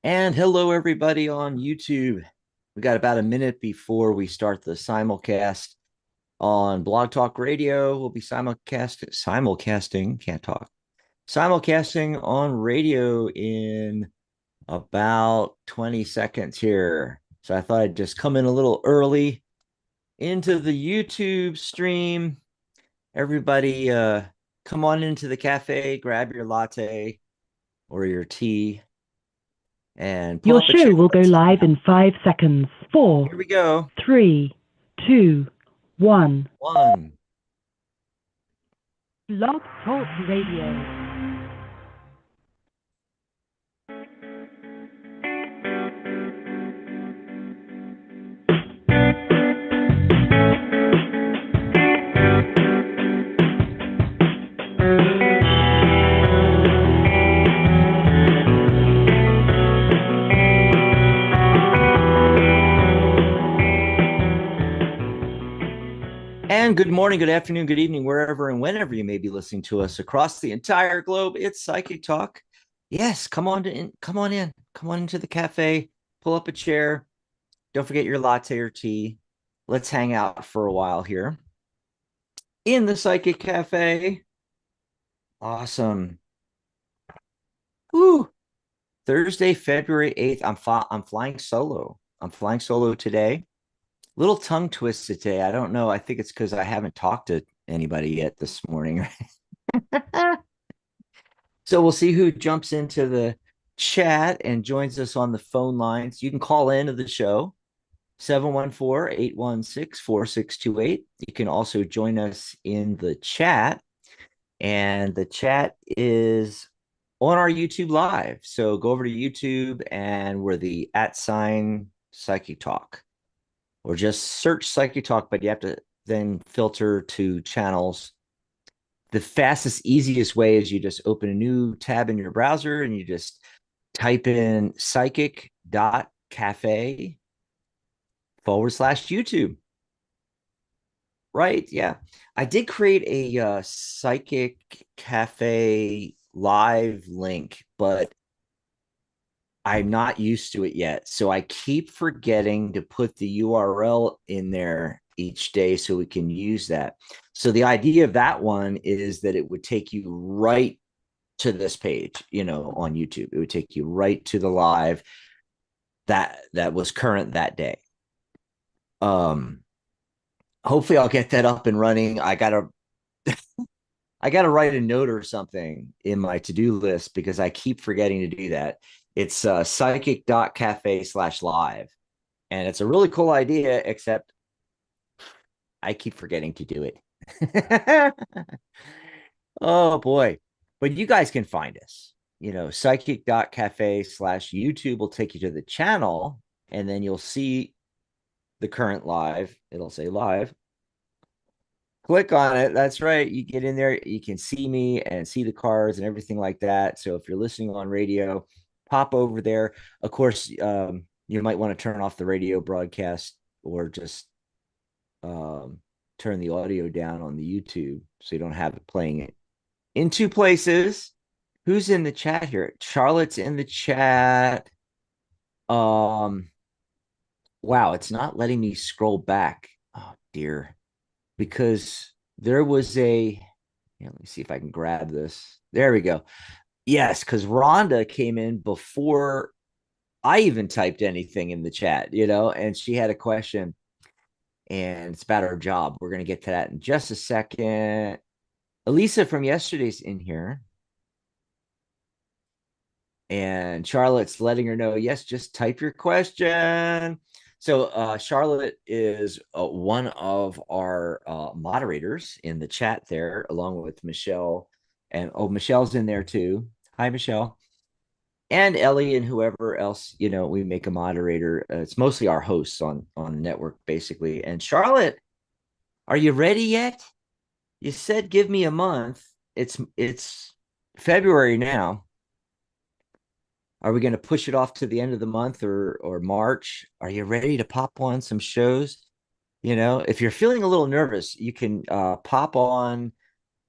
And hello, everybody on YouTube. We got about a minute before we start the simulcast on Blog Talk Radio. We'll be simulcasting, can't talk, simulcasting on radio in about 20 seconds here. So I thought I'd just come in a little early into the YouTube stream. Everybody, come on into the cafe, grab your latte or your tea and pull Your up a chair. show will go Let's hang live out. in 5 seconds. Four, Here we go. three, two, one. One. Blog Talk Radio. And good morning, good afternoon, good evening, wherever and whenever you may be listening to us across the entire globe. It's Psychic Talk. Yes, come on in, come on into the cafe, pull up a chair. Don't forget your latte or tea. Let's hang out for a while here in the Psychic Cafe. Awesome. Woo. Thursday, February 8th. I'm flying solo. I'm flying solo today. Little tongue twisted today. I don't know. I think it's because I haven't talked to anybody yet this morning. So we'll see who jumps into the chat and joins us on the phone lines. You can call into the show, 714-816-4628. You can also join us in the chat, and the chat is on our YouTube live. So go over to YouTube, and we're the @ Psychic Talk, or just search Psychic Talk, but you have to then filter to channels. The fastest, easiest way is you just open a new tab in your browser and you just type in psychic.cafe/YouTube. Right? Yeah. I did create a Psychic Cafe live link, but I'm not used to it yet. So I keep forgetting to put the URL in there each day so we can use that. So the idea of that one is that it would take you right to this page, on YouTube. It would take you right to the live that was current that day. Hopefully I'll get that up and running. I gotta write a note or something in my to-do list because I keep forgetting to do that. It's psychic.cafe/live. And it's a really cool idea, except I keep forgetting to do it. Oh boy. But you guys can find us. Psychic.cafe/YouTube will take you to the channel, and then you'll see the current live. It'll say live. Click on it. That's right. You get in there, you can see me and see the cards and everything like that. So if you're listening on radio, pop over there. Of course, you might want to turn off the radio broadcast or just turn the audio down on the YouTube so you don't have it playing it in two places. Who's in the chat here? Charlotte's in the chat. Um, wow, it's not letting me scroll back. Oh dear. Because there was let me see if I can grab this. There we go. Yes, because Rhonda came in before I even typed anything in the chat, and she had a question, and it's about her job. We're going to get to that in just a second. Elisa from yesterday's in here, and Charlotte's letting her know, yes, just type your question. So Charlotte is one of our moderators in the chat there, along with Michelle. And Michelle's in there too. Hi, Michelle. And Ellie and whoever else, we make a moderator. It's mostly our hosts on the network, basically. And Charlotte, are you ready yet? You said give me a month. It's February now. Are we going to push it off to the end of the month or March? Are you ready to pop on some shows? If you're feeling a little nervous, you can pop on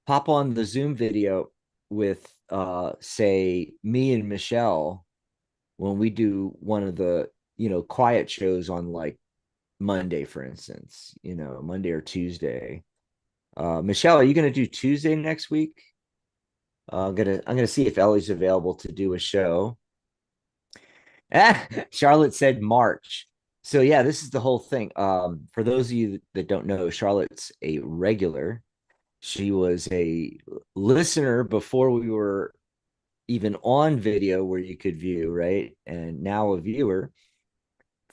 the Zoom video with say me and Michelle when we do one of the, quiet shows on like Monday, for instance, Monday or Tuesday. Michelle, are you going to do Tuesday next week? I'm gonna see if Ellie's available to do a show. Charlotte said March. So yeah, this is the whole thing. For those of you that don't know, Charlotte's a regular. She was a listener before we were even on video where you could view, right? And now a viewer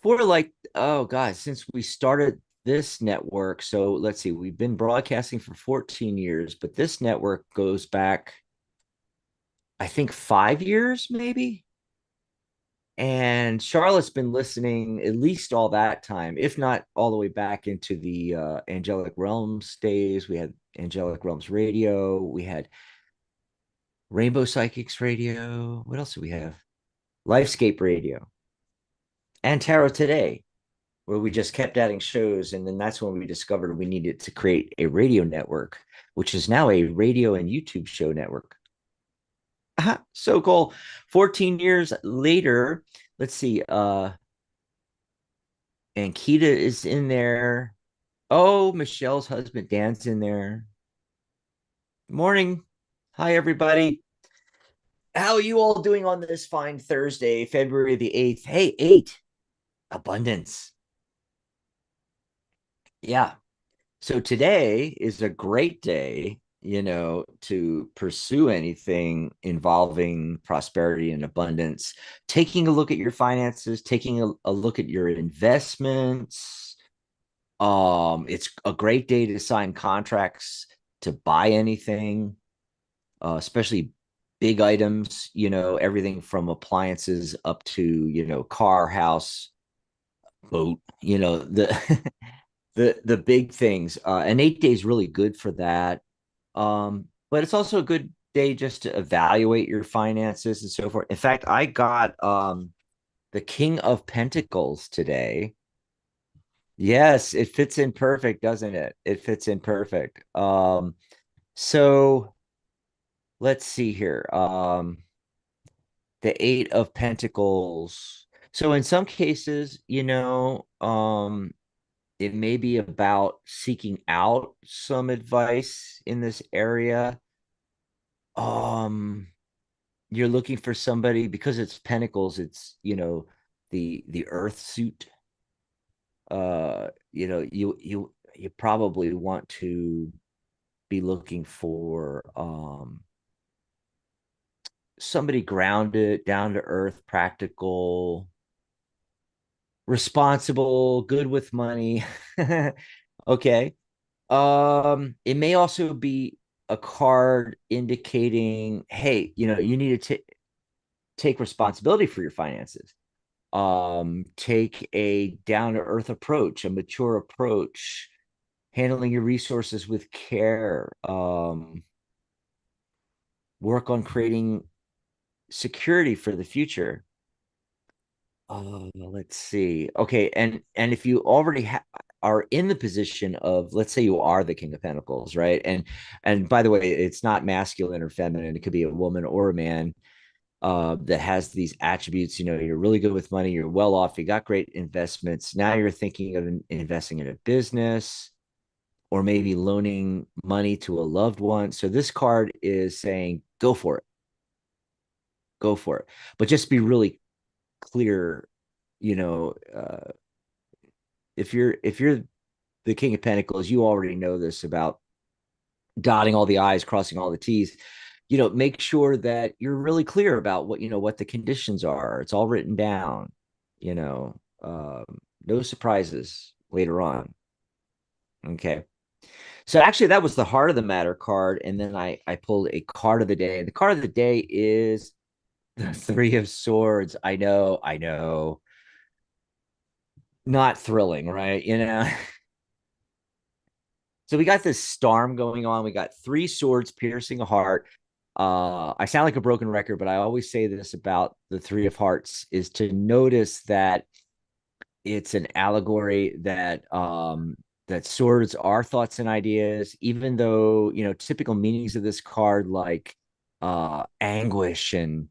for like, oh God, since we started this network. So let's see, we've been broadcasting for 14 years, but this network goes back, I think, 5 years, maybe. And Charlotte's been listening at least all that time, if not all the way back into the Angelic Realms days. We had Angelic Realms Radio. We had Rainbow Psychics Radio. What else do we have? Lifescape Radio and Tarot Today, where we just kept adding shows. And then that's when we discovered we needed to create a radio network, which is now a radio and YouTube show network. So cool. 14 years later, let's see. And Kita is in there. Oh, Michelle's husband Dan's in there. Morning. Hi, everybody. How are you all doing on this fine Thursday, February the 8th? Hey, 8. Abundance. Yeah. So today is a great day, to pursue anything involving prosperity and abundance, taking a look at your finances, taking a look at your investments. It's a great day to sign contracts to buy anything, especially big items, everything from appliances up to, car, house, boat, the the big things. And 8 days really good for that. But it's also a good day just to evaluate your finances and so forth. In fact, I got the King of Pentacles today. Yes, it fits in perfect, doesn't it? It fits in perfect. So let's see here. The Eight of Pentacles. So in some cases, it may be about seeking out some advice in this area. Um, you're looking for somebody because it's Pentacles, it's, the earth suit. You probably want to be looking for somebody grounded, down to earth, practical, responsible, good with money. Okay. It may also be a card indicating, hey, you need to take responsibility for your finances. Take a down to earth approach, a mature approach, handling your resources with care. Work on creating security for the future. Let's see. Okay, and if you already are in the position of, let's say you are the King of Pentacles, right? And by the way, it's not masculine or feminine. It could be a woman or a man that has these attributes. You're really good with money. You're well off. You got great investments. Now you're thinking of investing in a business or maybe loaning money to a loved one. So this card is saying, go for it. Go for it. But just be really clear, if you're the King of Pentacles, you already know this about dotting all the I's, crossing all the T's. Make sure that you're really clear about what the conditions are. It's all written down. No surprises later on. Okay. So actually, that was the heart of the matter card, and then I pulled a card of the day. The card of the day is the Three of Swords. I know. Not thrilling, right? So we got this storm going on. We got three swords piercing a heart. I sound like a broken record, but I always say this about the Three of Hearts is to notice that it's an allegory that swords are thoughts and ideas, even though, typical meanings of this card like anguish and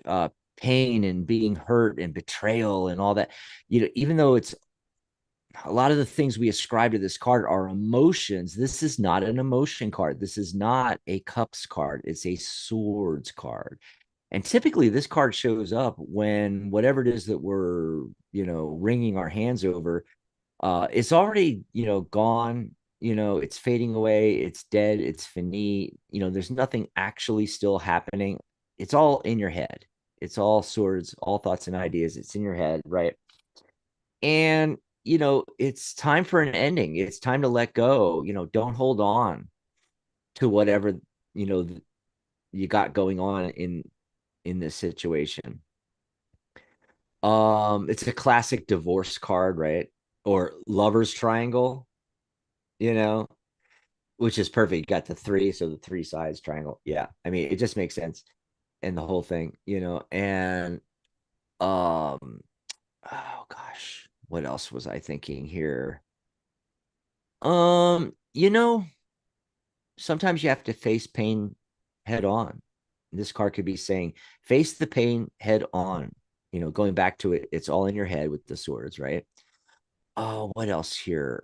uh, pain and being hurt and betrayal and all that. Even though it's a lot of the things we ascribe to this card are emotions, this is not an emotion card. This is not a cups card. It's a swords card. And typically this card shows up when whatever it is that we're, wringing our hands over, it's already, gone, it's fading away, it's dead, it's finite, there's nothing actually still happening. It's all in your head. It's all swords, all thoughts and ideas. It's in your head, right? And, it's time for an ending. It's time to let go. Don't hold on to whatever, you know, you got going on in this situation. It's a classic divorce card, right? Or lover's triangle, you know, which is perfect. You got the three, so the three sides triangle. Yeah. I mean, it just makes sense in the whole thing, and oh gosh, what else was I thinking here? Um, you know, sometimes you have to face pain head on. This card could be saying, face the pain head on. Going back to it, it's all in your head with the swords, right? Oh, what else here?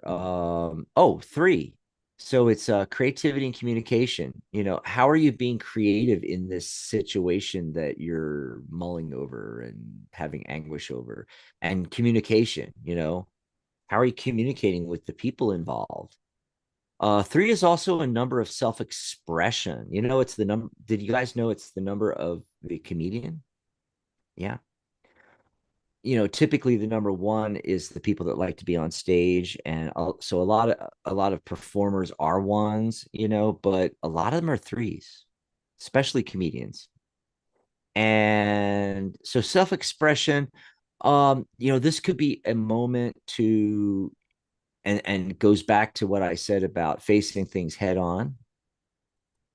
Three. So it's creativity and communication. How are you being creative in this situation that you're mulling over and having anguish over? And communication, how are you communicating with the people involved? Three is also a number of self-expression. It's the number. Did you guys know it's the number of the comedian? Yeah. Typically the number one is the people that like to be on stage, and so a lot of performers are ones, but a lot of them are threes, especially comedians. And so self-expression, this could be a moment to, and goes back to what I said about facing things head on,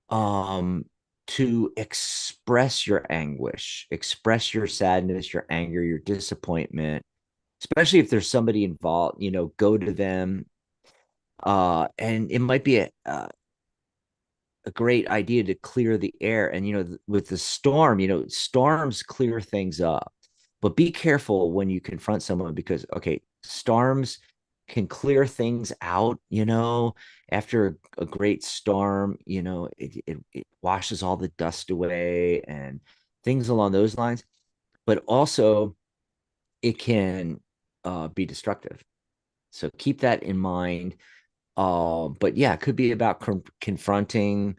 um to express your anguish, express your sadness, your anger, your disappointment, especially if there's somebody involved, go to them. And it might be a great idea to clear the air. And with the storm, storms clear things up, but be careful when you confront someone, because okay, storms can clear things out. After a great storm, it washes all the dust away and things along those lines. But also it can be destructive, so keep that in mind. But yeah, it could be about confronting.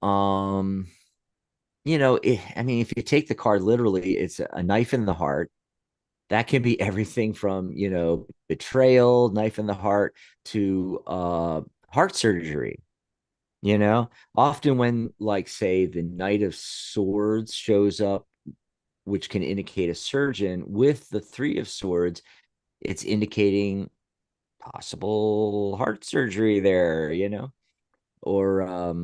um I mean, if you take the card literally, it's a knife in the heart. That can be everything from, betrayal, knife in the heart, to heart surgery. Often when, like, say, the Knight of Swords shows up, which can indicate a surgeon, with the Three of Swords, it's indicating possible heart surgery there, or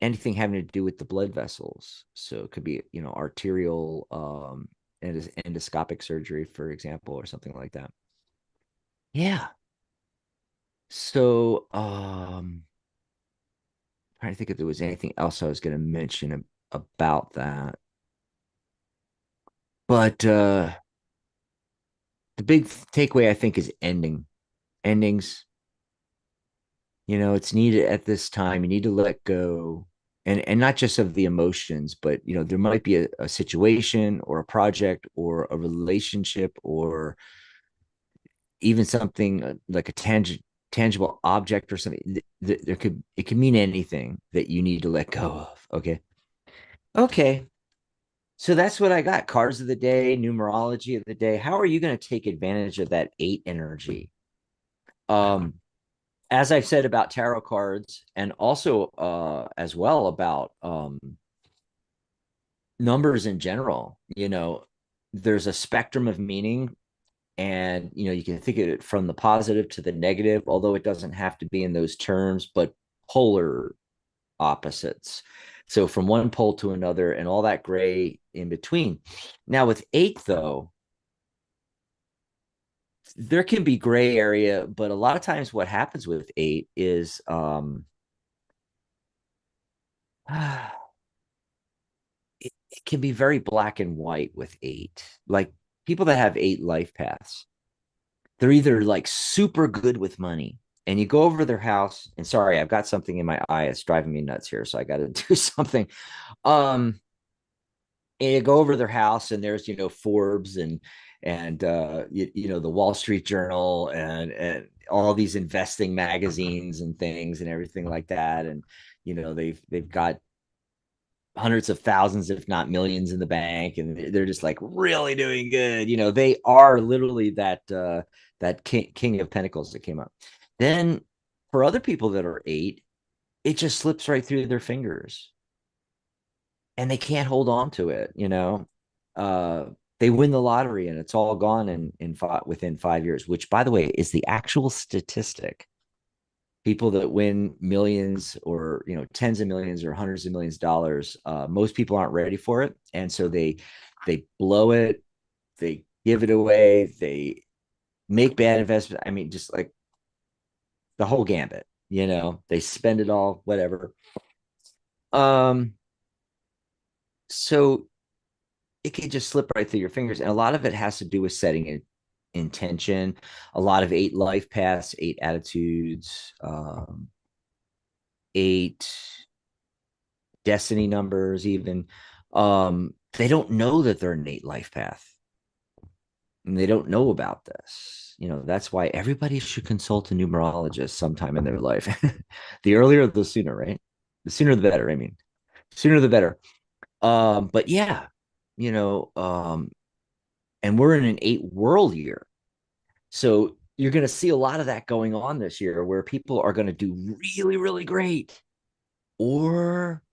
anything having to do with the blood vessels. So it could be, arterial, endoscopic surgery, for example, or something like that. Yeah. So trying to think if there was anything else I was going to mention about that. But the big takeaway, I think, is endings. It's needed at this time. You need to let go, and not just of the emotions, but there might be a situation or a project or a relationship, or even something like a tangible object or something. It could mean anything that you need to let go of. Okay. So that's what I got. Cards of the day, numerology of the day. How are you going to take advantage of that eight energy? Um, as I've said about tarot cards, and also as well about numbers in general, there's a spectrum of meaning, and you can think of it from the positive to the negative, although it doesn't have to be in those terms, but polar opposites. So from one pole to another, and all that gray in between. Now with eight, though, there can be gray area, but a lot of times what happens with eight is it, can be very black and white with eight. Like people that have eight life paths, they're either like super good with money, and you go over their house, and sorry, I've got something in my eye. It's driving me nuts here. So I got to do something. Um, and you go over their house, and there's, Forbes and the Wall Street Journal and all these investing magazines and things and everything like that. And, they've got hundreds of thousands, if not millions, in the bank, and they're just like really doing good. They are literally that king of pentacles that came up. Then for other people that are eight, it just slips right through their fingers, and they can't hold on to it. uh they win the lottery and it's all gone within 5 years, which, by the way, is the actual statistic. People that win millions, or tens of millions or hundreds of millions of dollars, most people aren't ready for it, and so they blow it, they give it away, they make bad investments. I mean, just like the whole gambit. They spend it all, whatever. um so it can just slip right through your fingers, and a lot of it has to do with setting an intention. A lot of eight life paths, eight attitudes, eight destiny numbers, even. They don't know that they're an eight life path, and they don't know about this. That's why everybody should consult a numerologist sometime in their life. The earlier the sooner, right? The sooner the better. I mean, sooner the better. But yeah, and we're in an eight world year. So you're going to see a lot of that going on this year, where people are going to do really, really great, or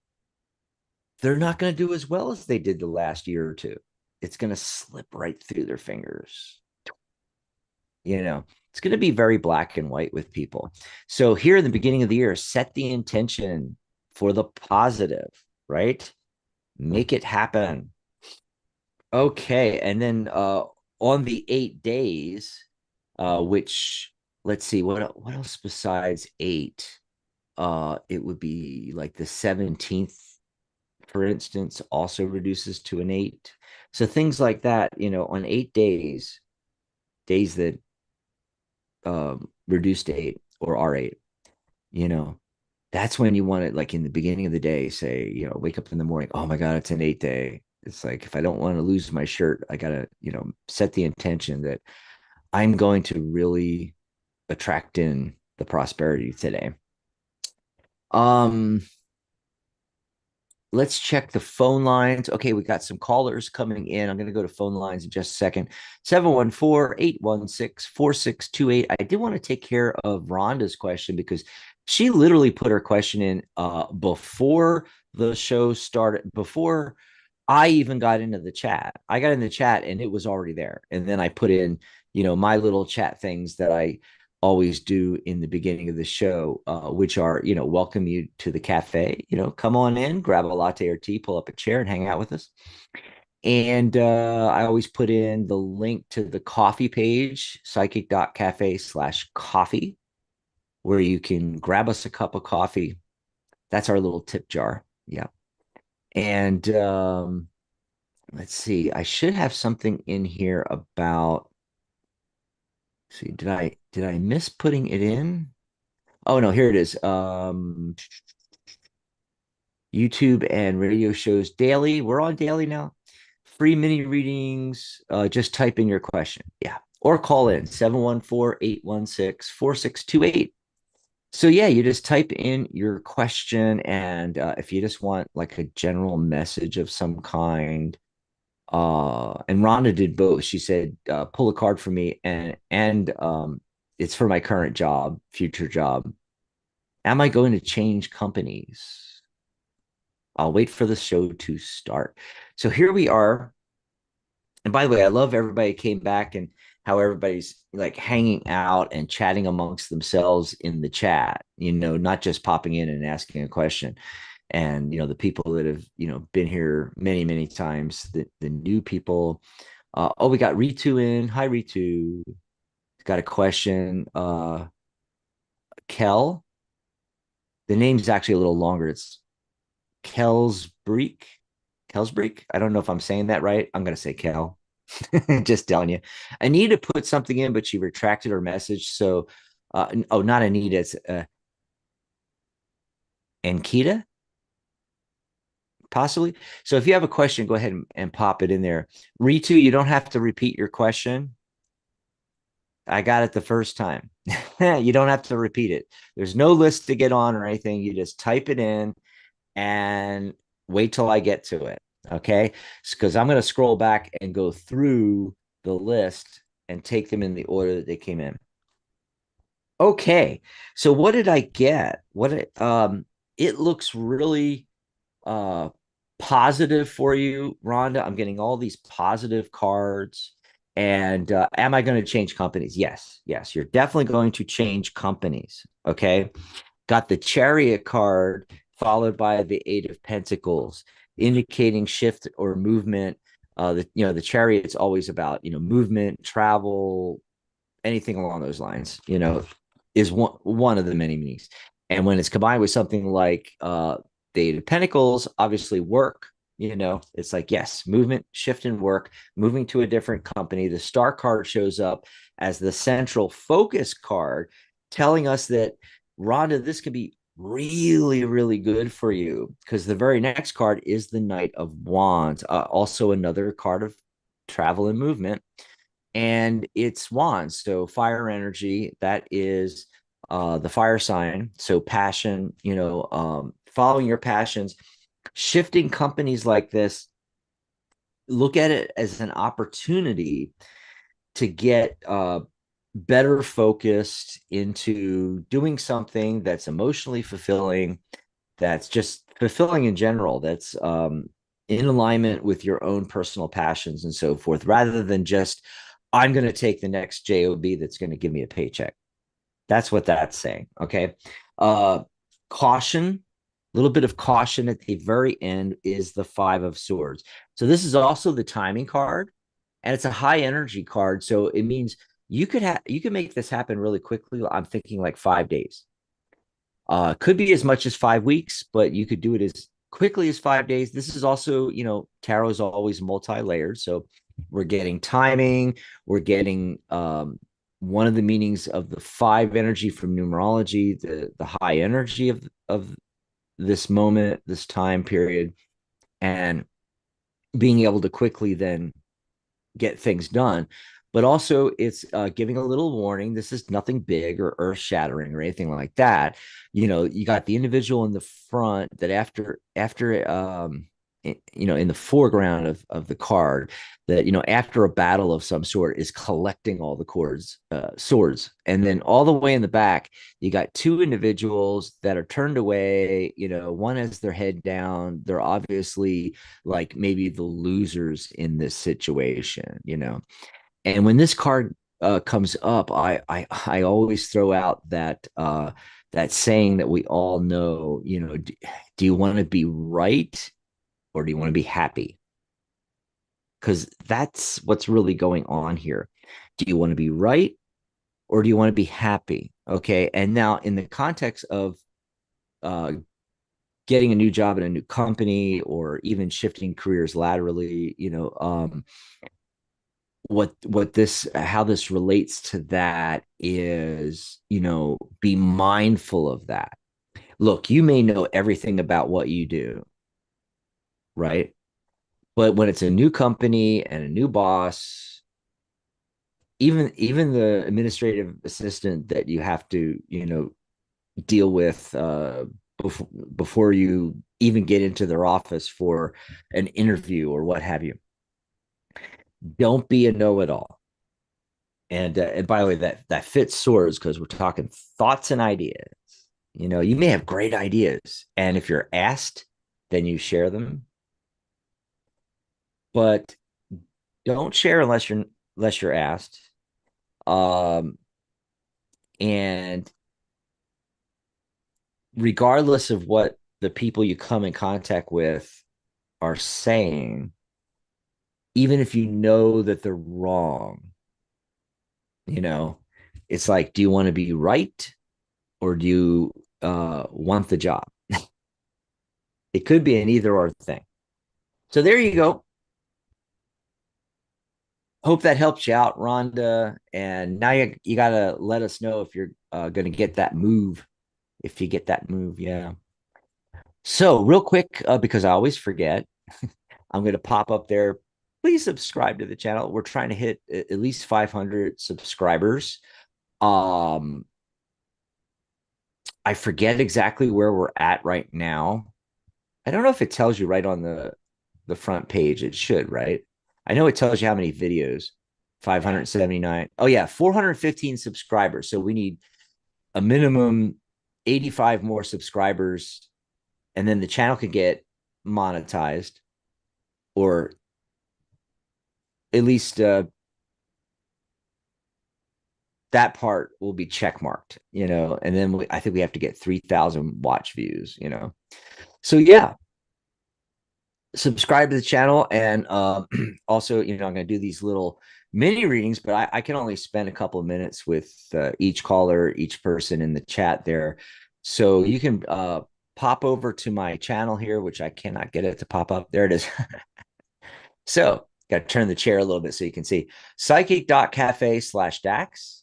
they're not going to do as well as they did the last year or two. It's going to slip right through their fingers. It's going to be very black and white with people. So here in the beginning of the year, set the intention for the positive, right? Make it happen. Okay. And then on the 8 days, which, let's see, what else besides eight? It would be like the 17th, for instance, also reduces to an eight. So things like that, on 8 days, days that reduce to eight or are eight, you know, that's when you want it, like in the beginning of the day, say, wake up in the morning, oh my God, it's an 8 day. It's like, if I don't want to lose my shirt, I gotta, set the intention that I'm going to really attract in the prosperity today. Um, let's check the phone lines. Okay, we got some callers coming in. I'm going to go to phone lines in just a second. 714-816-4628. I did want to take care of Rhonda's question, because she literally put her question in before the show started, before I even got into the chat. I got in the chat and it was already there. And then I put in, my little chat things that I always do in the beginning of the show, which are, welcome you to the cafe, come on in, grab a latte or tea, pull up a chair and hang out with us. And I always put in the link to the coffee page, psychic.cafe/coffee, where you can grab us a cup of coffee. That's our little tip jar. Yeah. And let's see, I should have something in here about, see, did I miss putting it in? Oh no, here it is. YouTube and radio shows daily. We're on daily now. Free mini readings. Just type in your question. Yeah. Or call in 714-816-4628. So yeah, you just type in your question, and if you just want like a general message of some kind, and Rhonda did both. She said, pull a card for me, and it's for my current job, future job. Am I going to change companies? I'll wait for the show to start. So here we are. And by the way, I love everybody came back and how everybody's like hanging out and chatting amongst themselves in the chat, not just popping in and asking a question. And, the people that have, been here many, many times, the new people. Oh, we got Ritu in. Hi, Ritu. Got a question. Kel. The name's actually a little longer. It's Kelsbreek. Kelsbreak. I don't know if I'm saying that right. I'm gonna say Kel. Just telling you. Anita put something in, but she retracted her message. So, oh, not Anita. It's Ankita, possibly. So if you have a question, go ahead and pop it in there. Ritu, you don't have to repeat your question. I got it the first time. You don't have to repeat it. There's no list to get on or anything. You just type it in and wait till I get to it. Okay. Because I'm going to scroll back and go through the list and take them in the order that they came in. Okay. So what did I get? It looks really uh positive for you, Rhonda. I'm getting all these positive cards. And am I going to change companies? Yes. Yes. You're definitely going to change companies. Okay. Got the Chariot card followed by the Eight of Pentacles, indicating shift or movement. The Chariot's always about, movement, travel, anything along those lines, is one of the many meanings. And when it's combined with something like the Eight of Pentacles, obviously work, it's like, yes, movement, shift and work, moving to a different company. The Star card shows up as the central focus card, telling us that, Rhonda, this can be really, really good for you, because the very next card is the Knight of Wands, also another card of travel and movement. And it's wands, so fire energy. That is the fire sign. So passion, following your passions, shifting companies like this. Look at it as an opportunity to get better focused into doing something that's emotionally fulfilling, that's just fulfilling in general, that's in alignment with your own personal passions and so forth, rather than just, I'm going to take the next job that's going to give me a paycheck. That's what that's saying. Okay. Caution, a little bit of caution at the very end is the Five of Swords. So this is also the timing card, and it's a high energy card. So it means you could make this happen really quickly. I'm thinking like 5 days. Could be as much as 5 weeks, but you could do it as quickly as 5 days. This is also, tarot is always multi-layered. So we're getting timing, we're getting one of the meanings of the five energy from numerology, the high energy of this moment, this time period, and being able to quickly then get things done. But also it's giving a little warning. This is nothing big or earth shattering or anything like that. You got the individual in the front that after in the foreground of the card, that after a battle of some sort is collecting all the swords. And then all the way in the back, you got two individuals that are turned away. One has their head down. They're obviously like maybe the losers in this situation. And when this card comes up, I always throw out that saying that we all know. Do you want to be right, or do you want to be happy? Because that's what's really going on here. Do you want to be right, or do you want to be happy? Okay. And now, in the context of uh, getting a new job in a new company, or even shifting careers laterally, how this relates to that is, be mindful of that. Look, you may know everything about what you do, right? But when it's a new company and a new boss, even the administrative assistant that you have to, deal with before you even get into their office for an interview or what have you, don't be a know-it-all. And by the way, that fits swords, because we're talking thoughts and ideas. You may have great ideas, and if you're asked, then you share them. But don't share unless you're asked. And regardless of what the people you come in contact with are saying, even if you know that they're wrong, it's like, do you want to be right, or do you want the job? It could be an either or thing. So there you go. Hope that helps you out, Rhonda. And now you got to let us know if you're going to get that move. If you get that move, yeah. So, real quick, because I always forget, I'm going to pop up there. Please subscribe to the channel. We're trying to hit at least 500 subscribers. Um, I forget exactly where we're at right now. I don't know if it tells you right on the front page. It should, right? I know it tells you how many videos. 579. Oh yeah, 415 subscribers. So we need a minimum 85 more subscribers, and then the channel could get monetized, or at least that part will be check marked, and then I think we have to get 3,000 watch views, So yeah, subscribe to the channel, and also, I'm going to do these little mini readings, but I can only spend a couple of minutes with each caller, each person in the chat there. So you can pop over to my channel here, which I cannot get it to pop up. There it is. So got to turn the chair a little bit so you can see psychic.cafe/Dax,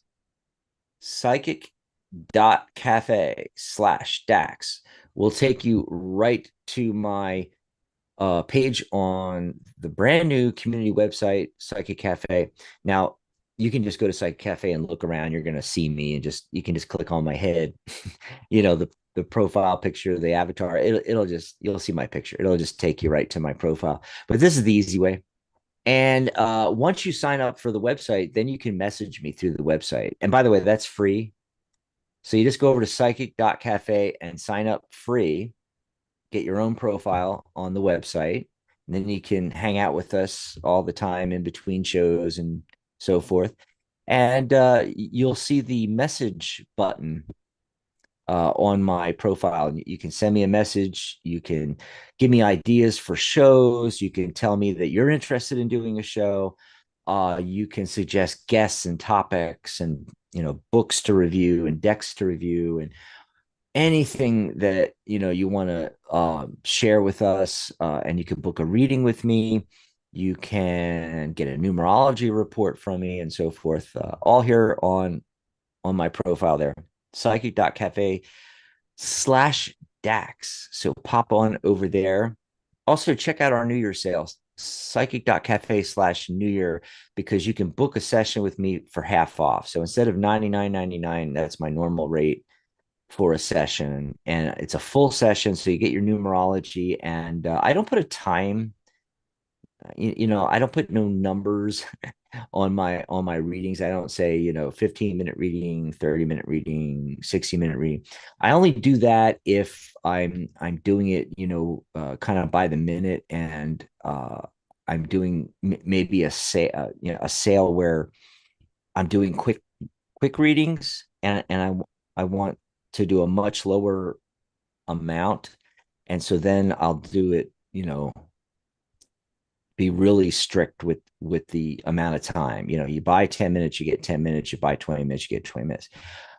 psychic.cafe/Dax will take you right to my page on the brand new community website, Psychic Cafe. Now, you can just go to Psychic Cafe and look around. You're going to see me, and you can just click on my head, the profile picture, the avatar. You'll see my picture. It'll just take you right to my profile. But this is the easy way. And once you sign up for the website, then you can message me through the website. And by the way, that's free. So you just go over to psychic.cafe and sign up free, get your own profile on the website. And then you can hang out with us all the time in between shows and so forth. And you'll see the message button on my profile. You can send me a message. You can give me ideas for shows. You can tell me that you're interested in doing a show. You can suggest guests and topics, and books to review and decks to review, and anything that you want to share with us. And you can book a reading with me. You can get a numerology report from me, and so forth. All here on my profile there, psychic.cafe/Dax. So pop on over there. Also, check out our New Year sales, psychic.cafe/New Year, because you can book a session with me for half off. So instead of $99.99, that's my normal rate for a session, and it's a full session. So you get your numerology, and I don't put a time. I don't put no numbers on my readings. I don't say 15-minute reading, 30-minute reading, 60-minute reading. I only do that if I'm doing it kind of by the minute, and I'm doing maybe a sale where I'm doing quick readings, and I want to do a much lower amount, and so then I'll do it, be really strict with the amount of time. You buy 10 minutes, you get 10 minutes. You buy 20 minutes, you get 20 minutes.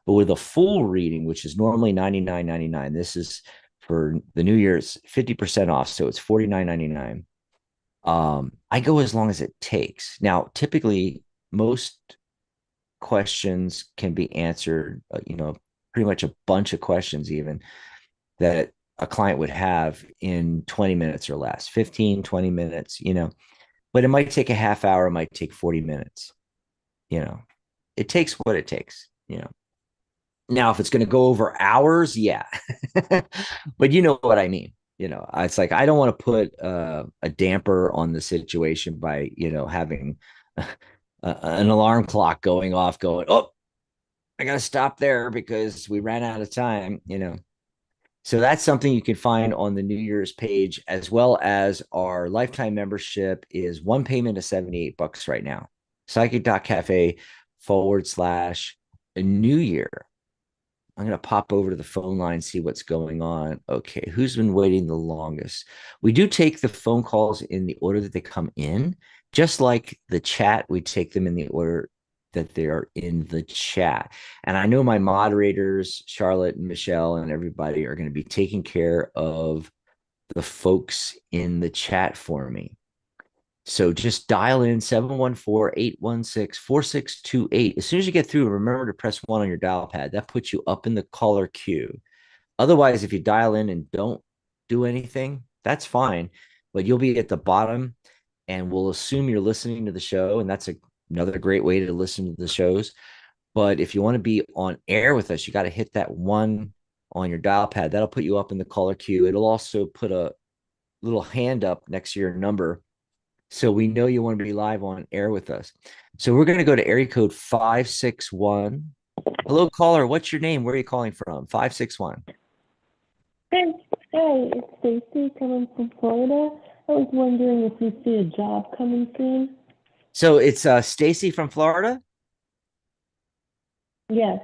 But with a full reading, which is normally $99.99, this is for the New Year's 50% off, so it's $49.99. I go as long as it takes. Now, typically, most questions can be answered, pretty much a bunch of questions even that a client would have in 20 minutes or less, 15, 20 minutes, but it might take a half hour, it might take 40 minutes, it takes what it takes. Now, if it's going to go over hours, yeah, but you know what I mean. It's like, I don't want to put a damper on the situation by, having an alarm clock going off, going, oh, I got to stop there because we ran out of time. So that's something you can find on the New Year's page, as well as our lifetime membership is one payment of $78 right now. Psychic.cafe/New Year. I'm going to pop over to the phone line, see what's going on. Okay, who's been waiting the longest? We do take the phone calls in the order that they come in. Just like the chat, we take them in the order that they are in the chat. And I know my moderators, Charlotte and Michelle and everybody, are going to be taking care of the folks in the chat for me. So just dial in 714-816-4628. As soon as you get through, remember to press 1 on your dial pad. That puts you up in the caller queue. Otherwise, if you dial in and don't do anything, that's fine. But you'll be at the bottom, and we'll assume you're listening to the show. And that's another great way to listen to the shows. But if you want to be on air with us, you got to hit that 1 on your dial pad. That'll put you up in the caller queue. It'll also put a little hand up next to your number, so we know you want to be live on air with us. So we're going to go to area code 561. Hello, caller. What's your name? Where are you calling from? 561. Hey, it's Stacy coming from Florida. I was wondering if you see a job coming soon. So it's Stacy from Florida? Yes.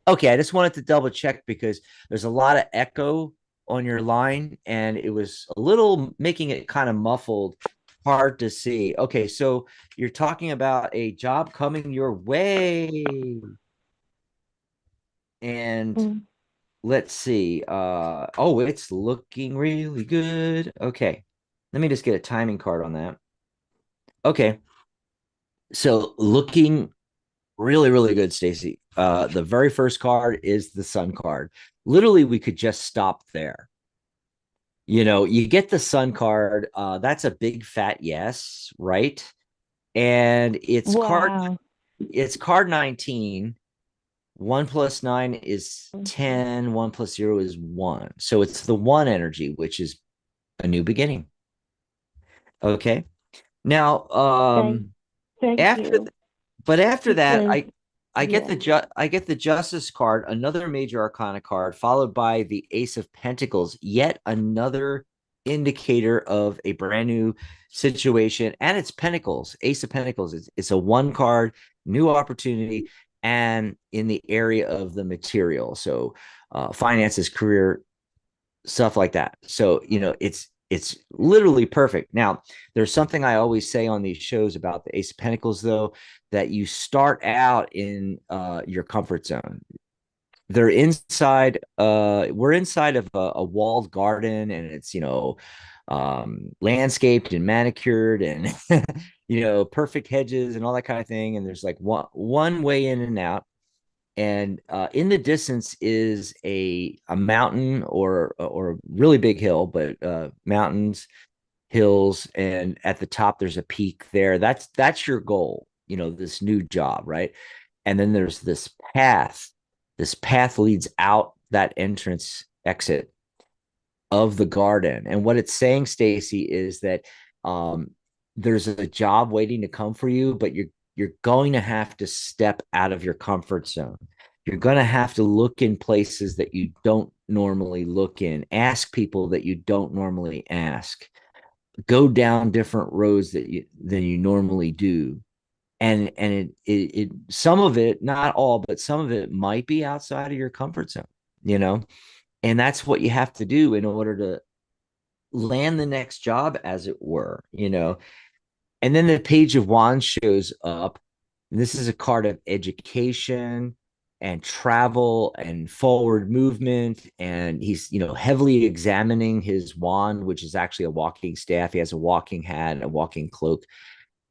Okay, I just wanted to double check because there's a lot of echo on your line, and it was a little making it kind of muffled, hard to see. Okay, so you're talking about a job coming your way. And let's see. Oh, it's looking really good. Okay. Let me just get a timing card on that. Okay. So looking really, really good, Stacy. The very first card is the Sun card. Literally, we could just stop there. You get the Sun card. That's a big fat yes, right? And it's card 19. 1 plus 9 is 10. 1 plus 0 is 1. So it's the 1 energy, which is a new beginning. Okay. Now, Thank you. But after that, Because, I get the Justice card, another major arcana card, followed by the Ace of Pentacles, yet another indicator of a brand new situation. And it's Pentacles, Ace of Pentacles. It's a 1 card, new opportunity, and in the area of the material. So finances, career, stuff like that. So, it's literally perfect. Now, there's something I always say on these shows about the Ace of Pentacles, though, that you start out in your comfort zone. We're inside of a walled garden, and it's, landscaped and manicured and, perfect hedges and all that kind of thing. And there's like one way in and out. And in the distance is a mountain or a really big hill, but mountains, hills, and at the top there's a peak there. That's your goal, this new job, right? And then there's this path. This path leads out that entrance exit of the garden. And what it's saying, Stacy, is that there's a job waiting to come for you, but you're going to have to step out of your comfort zone. You're going to have to look in places that you don't normally look in, ask people that you don't normally ask, go down different roads than you normally do. And it some of it, not all, but some of it might be outside of your comfort zone, and that's what you have to do in order to land the next job, as it were. And then the Page of Wands shows up. And this is a card of education and travel and forward movement. And he's, heavily examining his wand, which is actually a walking staff. He has a walking hat, a walking cloak,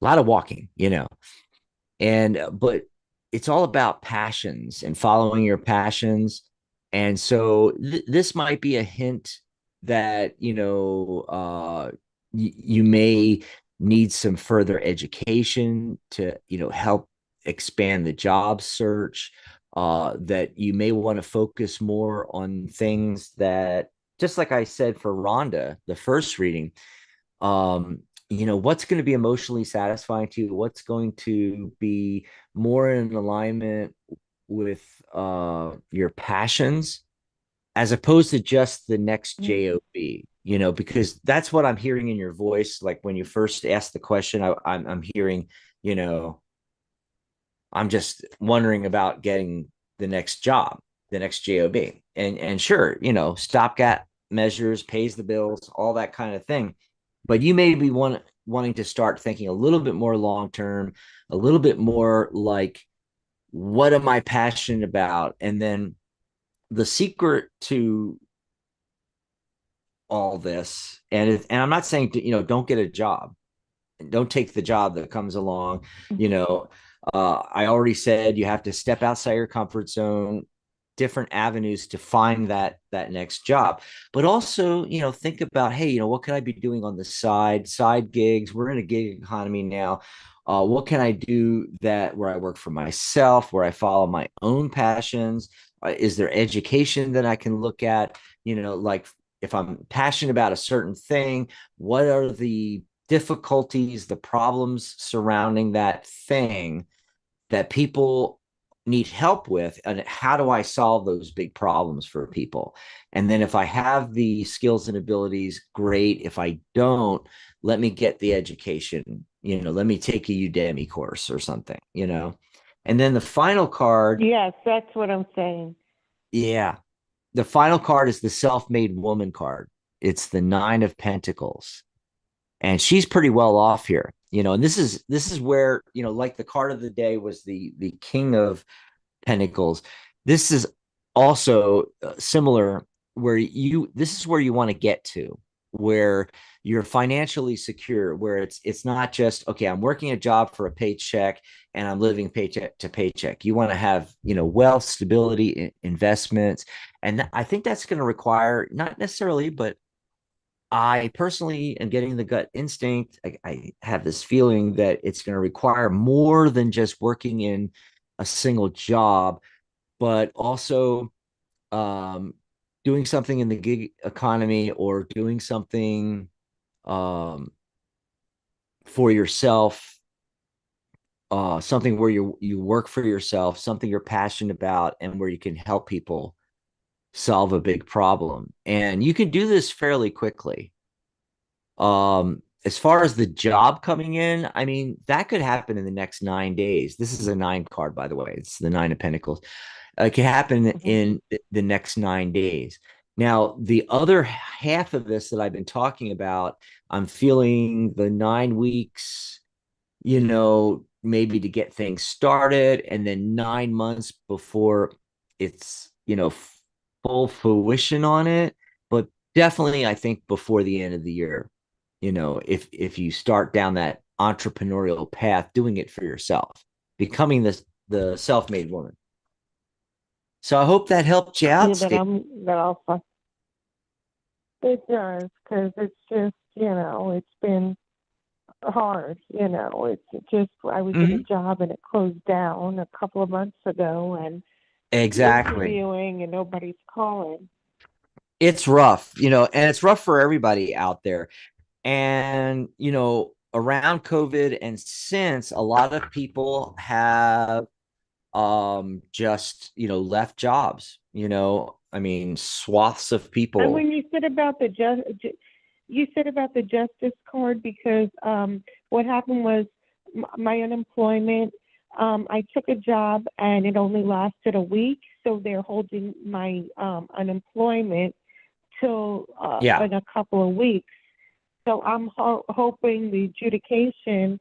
a lot of walking, but it's all about passions and following your passions. And so this might be a hint that, you may need some further education to, help expand the job search, that you may want to focus more on things that, just like I said for Rhonda, the first reading, what's going to be emotionally satisfying to you, what's going to be more in alignment with your passions, as opposed to just the next job, because that's what I'm hearing in your voice. Like when you first asked the question, I'm hearing, I'm just wondering about getting the next job, the next job. And sure, stopgap measures, pays the bills, all that kind of thing. But you may be wanting to start thinking a little bit more long term, a little bit more like, what am I passionate about? And then the secret to all this, and I'm not saying to, don't get a job, don't take the job that comes along. you know I already said you have to step outside your comfort zone, different avenues to find that next job. But also, think about, hey, what could I be doing on the side gigs? We're in a gig economy now. What can I do that where I work for myself, where I follow my own passions? Is there education that I can look at? Like, if I'm passionate about a certain thing, what are the difficulties, the problems surrounding that thing that people need help with, and how do I solve those big problems for people? And then if I have the skills and abilities, great. If I don't, let me get the education, let me take a Udemy course or something. And then the final card. Yes, that's what I'm saying. Yeah. The final card is the self-made woman card. It's the 9 of Pentacles. And she's pretty well off here. And this is where, like the card of the day was the King of Pentacles. This is also similar, where this is where you want to get to, where you're financially secure, where it's not just, okay, I'm working a job for a paycheck and I'm living paycheck to paycheck. You want to have, wealth, stability, investments. And I think that's going to require, not necessarily, but I personally am getting the gut instinct. I have this feeling that it's going to require more than just working in a single job, but also doing something in the gig economy, or doing something for yourself, something where you work for yourself, something you're passionate about, and where you can help people solve a big problem. And you can do this fairly quickly. As far as the job coming in, I mean, that could happen in the next 9 days. This is a 9 card, by the way. It's the 9 of Pentacles. It can happen in the next 9 days. Now, the other half of this that I've been talking about, I'm feeling the 9 weeks, maybe to get things started, and then 9 months before it's, full fruition on it. But definitely, I think before the end of the year, if you start down that entrepreneurial path, doing it for yourself, becoming the self-made woman. So I hope that helped you out. It does, because it's just, it's been hard. It's just, I was in a job and it closed down a couple of months ago, and exactly interviewing and nobody's calling. It's rough, and it's rough for everybody out there. And, around COVID and since, a lot of people have just, left jobs, I mean, swaths of people. And when you said about the justice card, because what happened was my unemployment, I took a job and it only lasted a week, so they're holding my unemployment till in a couple of weeks. So I'm hoping the adjudication,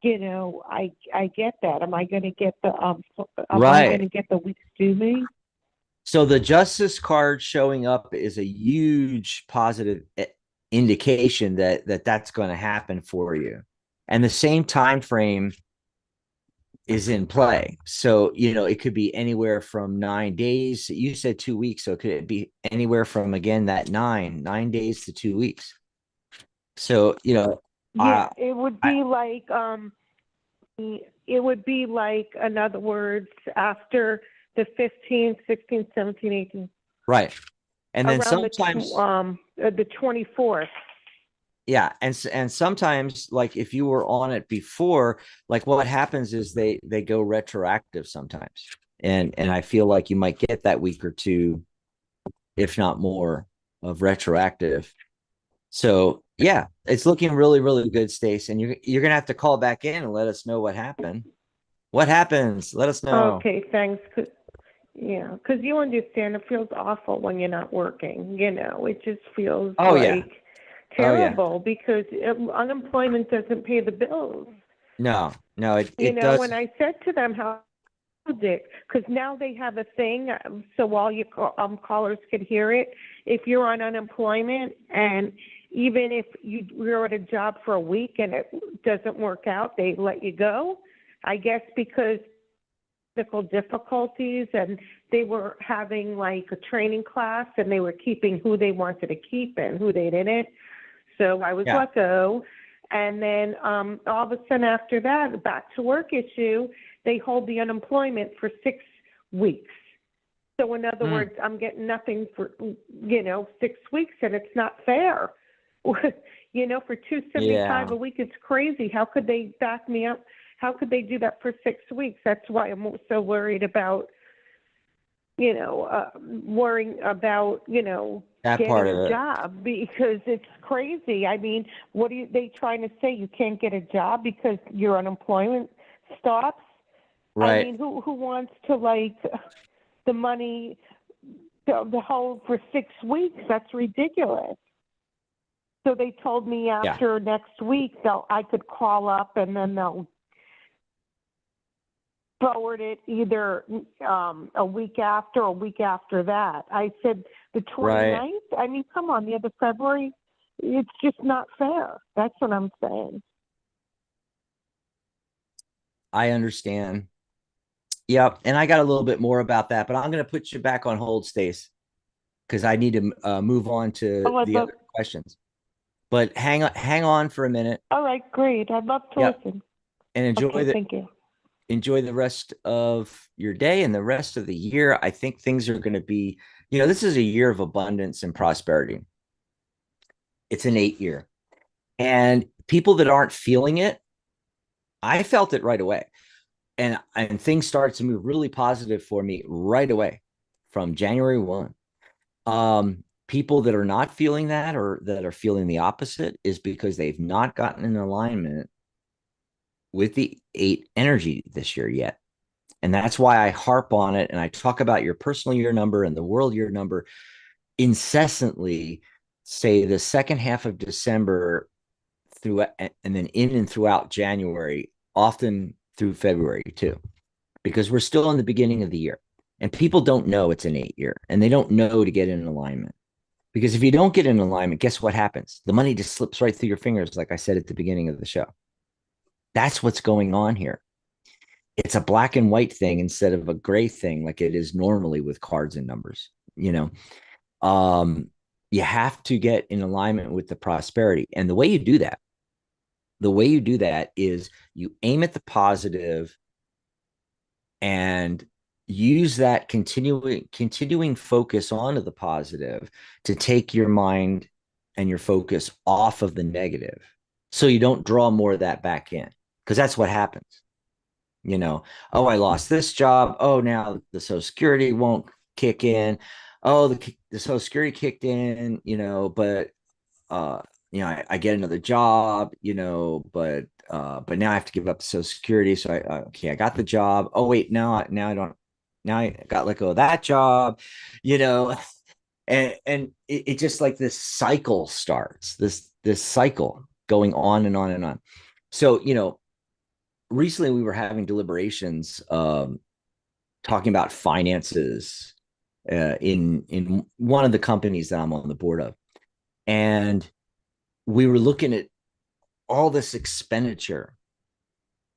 I get that. Am I going to get the I going to get the weeks due me? So the justice card showing up is a huge positive indication that that's going to happen for you, and the same time frame is in play. So it could be anywhere from 9 days. You said 2 weeks, so could it be anywhere from, again, that 9 days to 2 weeks? So, it would be in other words, after the 15th, 16th, 17th, 18th. Right. And then sometimes the 24th. Yeah. And sometimes, like, if you were on it before, like, what happens is they go retroactive sometimes. And I feel like you might get that week or two, if not more, of retroactive. So yeah, it's looking really, really good, Stace. And you're gonna have to call back in and let us know what happened. What happens? Let us know. Okay, thanks. Because you understand, it feels awful when you're not working. It just feels terrible, because unemployment doesn't pay the bills. No, it does. When I said to them how it, because now they have a thing, so all your callers could hear it. If you're on unemployment, and even if you're at a job for a week and it doesn't work out, they let you go. I guess because technical difficulties, and they were having like a training class, and they were keeping who they wanted to keep and who they didn't. So I was let go. And then all of a sudden after that, back to work issue, they hold the unemployment for 6 weeks. So in other words, I'm getting nothing for, 6 weeks, and it's not fair. For $275 a week, it's crazy. How could they back me up? How could they do that for 6 weeks? That's why I'm so worried about, worrying about, that getting part of a it. job, because it's crazy. I mean, what are they trying to say? You can't get a job because your unemployment stops? Right. I mean, who wants to the money the hold for 6 weeks? That's ridiculous. So they told me after next week I could call up, and then they'll forward it either a week after or a week after that. I said the 29th? I mean, come on, the other February? It's just not fair. That's what I'm saying. I understand. Yep. And I got a little bit more about that, but I'm going to put you back on hold, Stace, because I need to move on to the other questions. But hang on for a minute. All right, great. I'd love to listen. And enjoy thank you. Enjoy the rest of your day and the rest of the year. I think things are going to be, this is a year of abundance and prosperity. It's an 8 year. And people that aren't feeling it, I felt it right away. And things started to move really positive for me right away from January 1. People that are not feeling that, or that are feeling the opposite, is because they've not gotten in alignment with the 8 energy this year yet. And that's why I harp on it. And I talk about your personal year number and the world year number incessantly, say the second half of December through, and then in and throughout January, often through February too, because we're still in the beginning of the year, and people don't know it's an 8 year, and they don't know to get in alignment. Because if you don't get in alignment, guess what happens? The money just slips right through your fingers, like I said at the beginning of the show. That's what's going on here. It's a black and white thing instead of a gray thing, like it is normally with cards and numbers. You have to get in alignment with the prosperity. And the way you do that is you aim at the positive and use that continuing focus onto the positive to take your mind and your focus off of the negative, so you don't draw more of that back in, because that's what happens. Oh, I lost this job. Oh, now the Social Security won't kick in. Oh, the Social Security kicked in, but I get another job, but now I have to give up the Social Security. So I got the job. Oh wait, now I don't. Now I got let go of that job, and it just like this cycle starts. This cycle going on and on and on. So recently we were having deliberations, talking about finances in one of the companies that I'm on the board of, and we were looking at all this expenditure,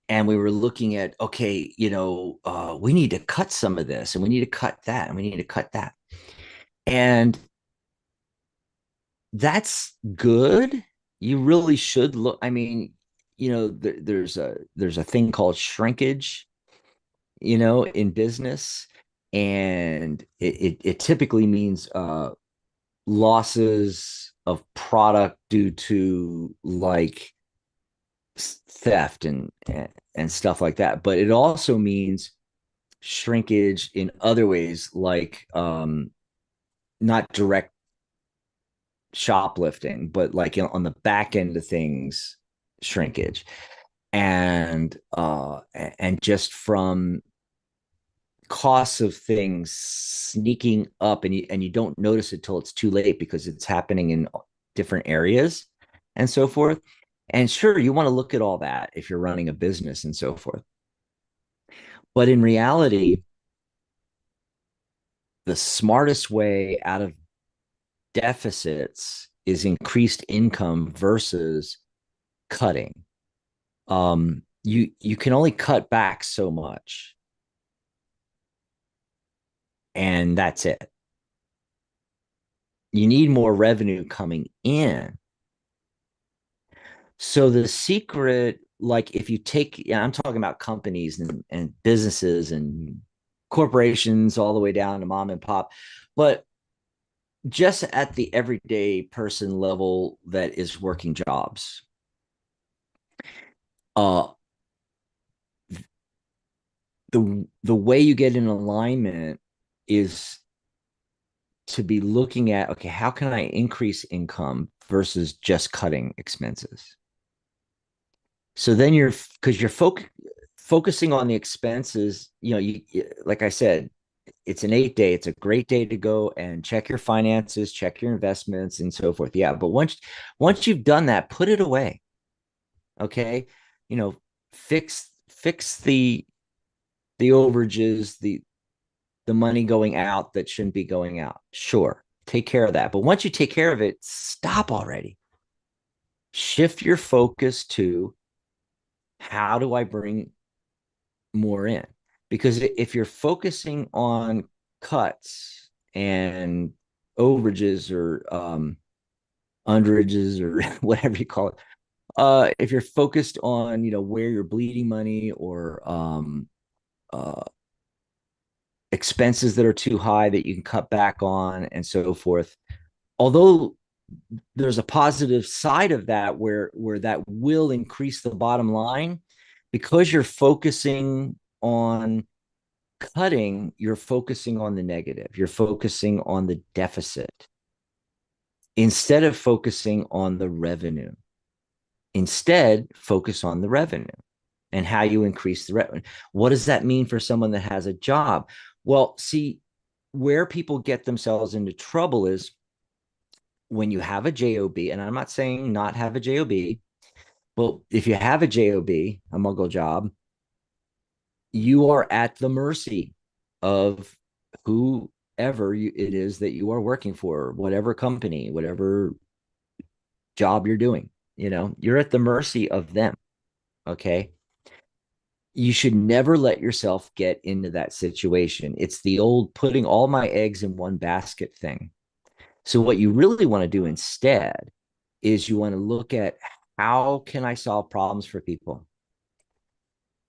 and we were looking at, okay, we need to cut some of this, and we need to cut that, and we need to cut that. And that's good. You really should look. I mean, there's a thing called shrinkage, in business, and it typically means losses of product due to like theft and stuff like that. But it also means shrinkage in other ways, like not direct shoplifting, but like on the back end of things, shrinkage, and just from costs of things sneaking up, and you don't notice it till it's too late, because it's happening in different areas and so forth. And sure, you want to look at all that if you're running a business and so forth. But in reality, the smartest way out of deficits is increased income versus cutting. You can only cut back so much, and that's it. You need more revenue coming in. So the secret, like if you take, yeah, I'm talking about companies and businesses and corporations all the way down to mom and pop, but just at the everyday person level that is working jobs, uh, the way you get in alignment is to be looking at, okay, how can I increase income versus just cutting expenses? So then because you're focusing on the expenses, you like I said, it's an 8 day. It's a great day to go and check your finances, check your investments, and so forth. Yeah, but once you've done that, put it away. Okay, you know, fix the overages, the money going out that shouldn't be going out. Sure, take care of that. But once you take care of it, stop already. Shift your focus to how do I bring more in? Because if you're focusing on cuts and overages or underages or whatever you call it, if you're focused on where you're bleeding money or uh, expenses that are too high that you can cut back on and so forth, although there's a positive side of that where that will increase the bottom line, because you're focusing on cutting, you're focusing on the negative, you're focusing on the deficit instead of focusing on the revenue. Instead, focus on the revenue and how you increase the revenue. What does that mean for someone that has a job? Well, see, where people get themselves into trouble is when you have a job, and I'm not saying not have a job, but if you have a job, a muggle job, you are at the mercy of whoever it is that you are working for, whatever company, whatever job you're doing. You're at the mercy of them. Okay. You should never let yourself get into that situation. It's the old putting all my eggs in one basket thing. So what you really want to do instead is you want to look at, how can I solve problems for people?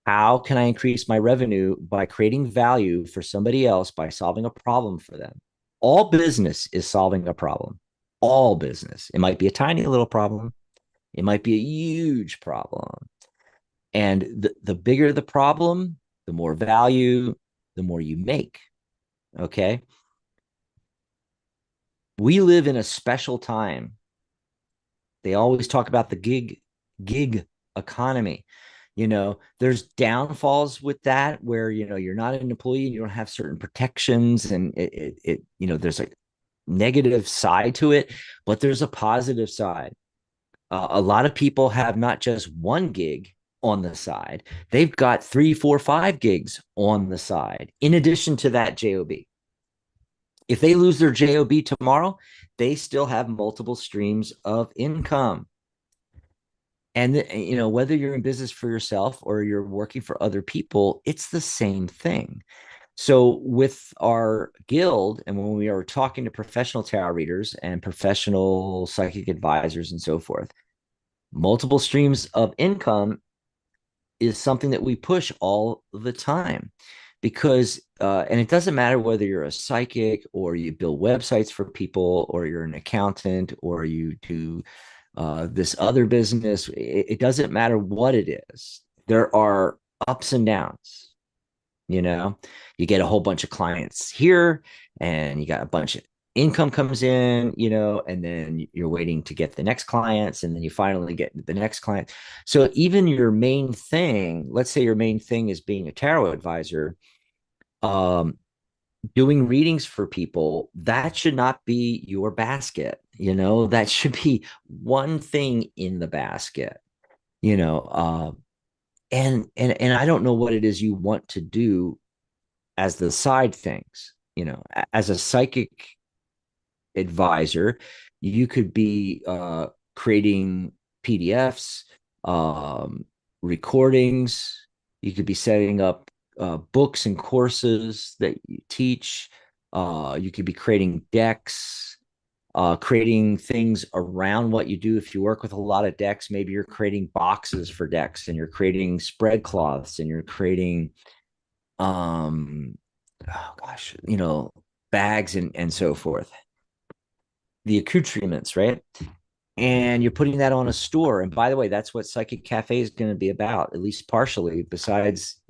How can I increase my revenue by creating value for somebody else by solving a problem for them? All business is solving a problem. All business. It might be a tiny little problem. It might be a huge problem. And the bigger the problem, the more value, the more you make. Okay. We live in a special time. They always talk about the gig economy. There's downfalls with that where you're not an employee and you don't have certain protections, and there's a negative side to it, but there's a positive side. A lot of people have not just one gig on the side, they've got 3, 4, 5 gigs on the side in addition to that job. If they lose their job tomorrow, they still have multiple streams of income. And whether you're in business for yourself or you're working for other people, it's the same thing. So with our guild, and when we are talking to professional tarot readers and professional psychic advisors and so forth, multiple streams of income is something that we push all the time. Because and it doesn't matter whether you're a psychic or you build websites for people or you're an accountant or you do this other business. It doesn't matter what it is. There are ups and downs. You get a whole bunch of clients here and you got a bunch of income comes in, and then you're waiting to get the next clients, and then you finally get the next client. So even your main thing, let's say your main thing is being a tarot advisor, doing readings for people, that should not be your basket. That should be one thing in the basket. And I don't know what it is you want to do as the side things. As a psychic advisor, you could be creating PDFs, recordings. You could be setting up books and courses that you teach. You could be creating decks, creating things around what you do. If you work with a lot of decks, maybe you're creating boxes for decks, and you're creating spread cloths, and you're creating, oh gosh, bags and so forth. The accoutrements, right? And you're putting that on a store. And by the way, that's what Psychic Cafe is going to be about, at least partially, besides,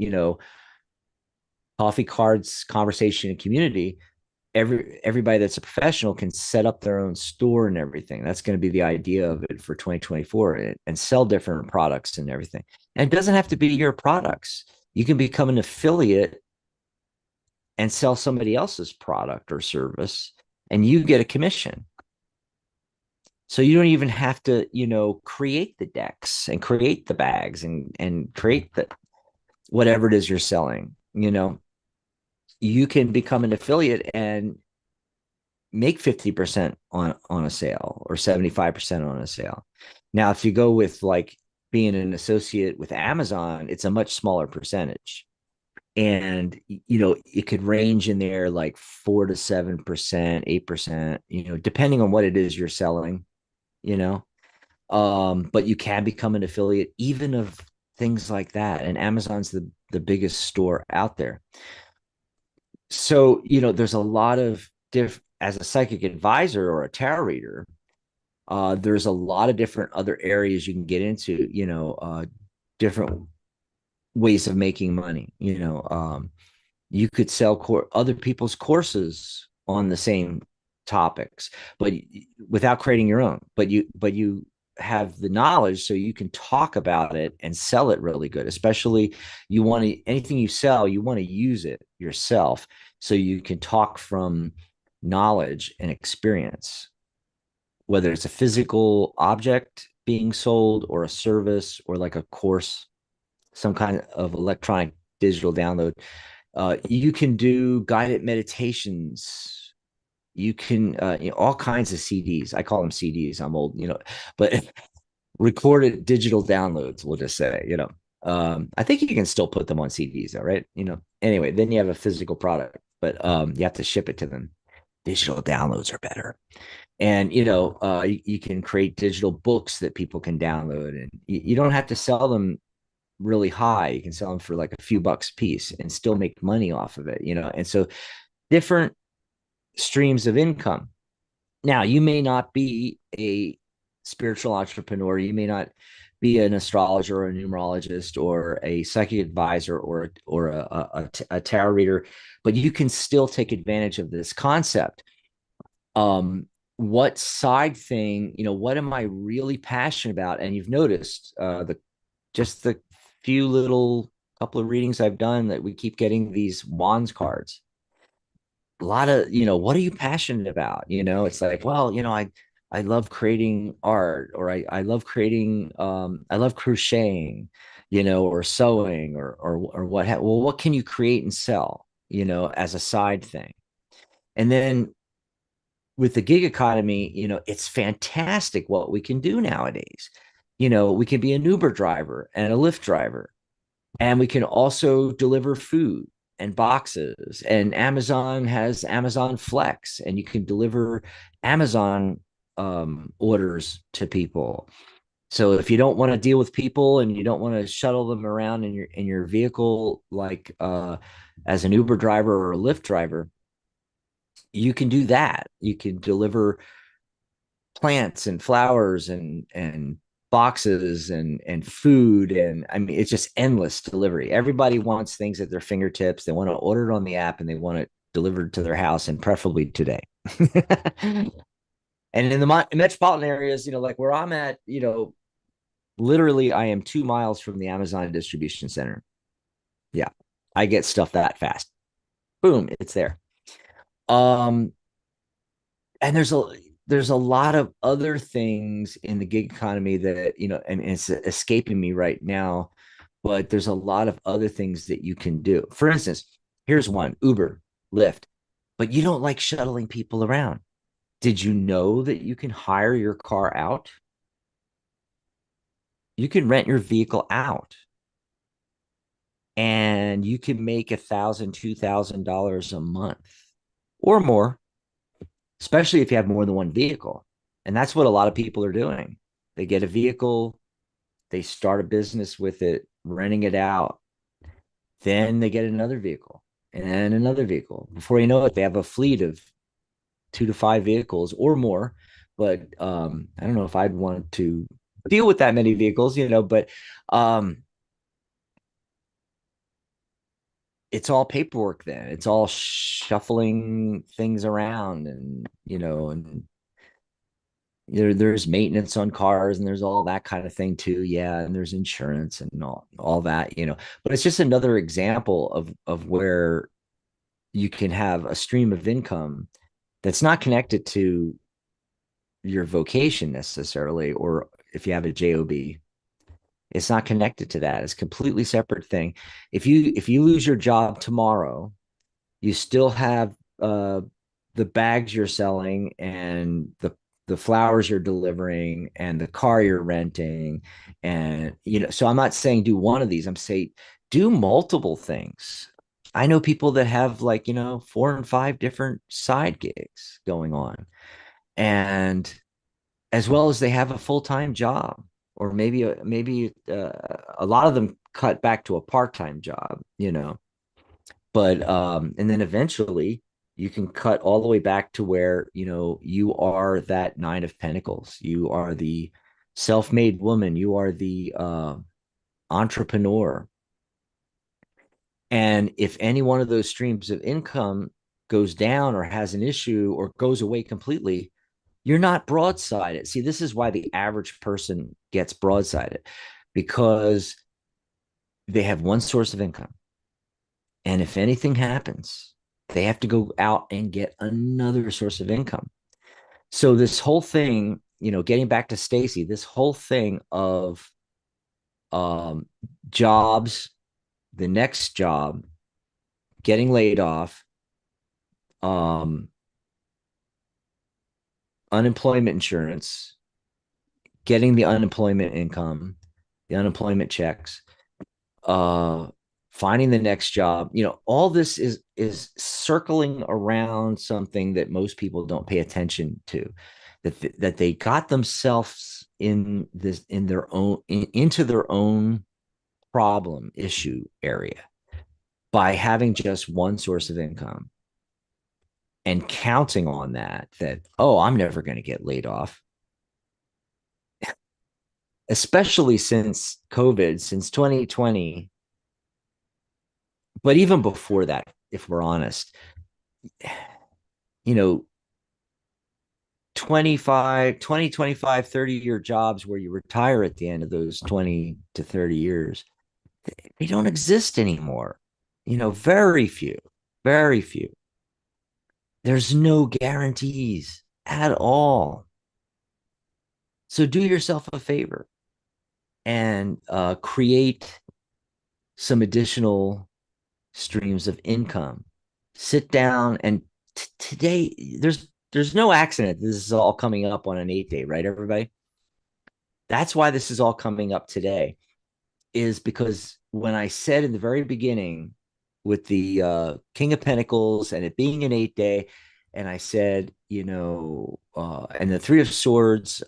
coffee, cards, conversation, and community. Everybody that's a professional can set up their own store and everything. That's going to be the idea of it for 2024, and sell different products and everything. And it doesn't have to be your products. You can become an affiliate and sell somebody else's product or service, and you get a commission. So you don't even have to, create the decks and create the bags and create the whatever it is you're selling. You can become an affiliate and make 50% on a sale, or 75% on a sale. Now, if you go with like being an associate with Amazon, it's a much smaller percentage. And, it could range in there like 4 to 7%, 8%, depending on what it is you're selling. But you can become an affiliate even of things like that. And Amazon's the biggest store out there. So, there's a lot of as a psychic advisor or a tarot reader, there's a lot of different other areas you can get into, different ways of making money. You could sell other people's courses on the same topics, but without creating your own. But you have the knowledge, so you can talk about it and sell it really good. Especially, anything you sell, you want to use it yourself, so you can talk from knowledge and experience, whether it's a physical object being sold, or a service, or like a course, some kind of electronic digital download. You can do guided meditations. You can, all kinds of CDs. I call them CDs. I'm old, but recorded digital downloads, we'll just say, I think you can still put them on CDs, though, right? Anyway, then you have a physical product, but you have to ship it to them. Digital downloads are better. And, you can create digital books that people can download, and you don't have to sell them really high. You can sell them for like a few bucks a piece and still make money off of it, and so different streams of income. Now, you may not be a spiritual entrepreneur, you may not be an astrologer or a numerologist or a psychic advisor or a tarot reader, but you can still take advantage of this concept. What side thing, what am I really passionate about? And you've noticed the few little couple of readings I've done that we keep getting these wands cards. A lot of, what are you passionate about? It's like, well, I love creating art, or I love creating, I love crocheting, or sewing, or what can you create and sell, as a side thing? And then with the gig economy, it's fantastic what we can do nowadays. We can be an Uber driver and a Lyft driver, and we can also deliver food and boxes. And Amazon has Amazon Flex, and you can deliver Amazon orders to people. So if you don't want to deal with people, and you don't want to shuttle them around in your vehicle, like as an Uber driver or a Lyft driver, you can do that. You can deliver plants and flowers and boxes and food. And I mean, it's just endless delivery. Everybody wants things at their fingertips. They want to order it on the app, and they want it delivered to their house, and preferably today. And in the metropolitan areas, like where I'm at, literally I am 2 miles from the Amazon distribution center. Yeah, I get stuff that fast. Boom, it's there. And there's a lot of other things in the gig economy that, and it's escaping me right now. but there's a lot of other things that you can do. For instance, here's one: Uber, Lyft, but you don't like shuttling people around. Did you know that you can hire your car out? You can rent your vehicle out and you can make $1,000, $2,000 a month or more, especially if you have more than one vehicle. And that's what a lot of people are doing. They get a vehicle, they start a business with it, renting it out. Then they get another vehicle and another vehicle. Before you know it, they have a fleet of 2 to 5 vehicles or more. But I don't know if I'd want to deal with that many vehicles, but it's all paperwork then. It's all shuffling things around and there's maintenance on cars and there's all that kind of thing too. Yeah. And there's insurance and all that. But it's just another example of where you can have a stream of income that's not connected to your vocation necessarily, or if you have a job, it's not connected to that. It's a completely separate thing. If you lose your job tomorrow, you still have the bags you're selling and the flowers you're delivering and the car you're renting. And so I'm not saying do one of these. I'm saying do multiple things. I know people that have 4 and 5 different side gigs going on, and as well as they have a full-time job, or maybe a lot of them cut back to a part-time job. But and then eventually you can cut all the way back to where you are that 9 of Pentacles. You are the self-made woman. You are the entrepreneur. And if any one of those streams of income goes down or has an issue or goes away completely, you're not broadsided. See, this is why the average person gets broadsided, because they have one source of income. And if anything happens, they have to go out and get another source of income. So this whole thing, getting back to Stacy, this whole thing of jobs, the next job, getting laid off, unemployment insurance, getting the unemployment income, the unemployment checks, finding the next job, all this is circling around something that most people don't pay attention to, that they got themselves into their own problem issue area by having just one source of income and counting on that, oh, I'm never going to get laid off. Especially since COVID, since 2020. But even before that, if we're honest, 25, 30-year jobs where you retire at the end of those 20 to 30 years, they don't exist anymore. Very few, very few. There's no guarantees at all. So do yourself a favor and create some additional streams of income. Sit down and today there's no accident. This is all coming up on an 8-day, right, everybody? That's why this is all coming up today, is because when I said in the very beginning with the King of Pentacles and it being an 8-day, and I said, and the Three of Swords,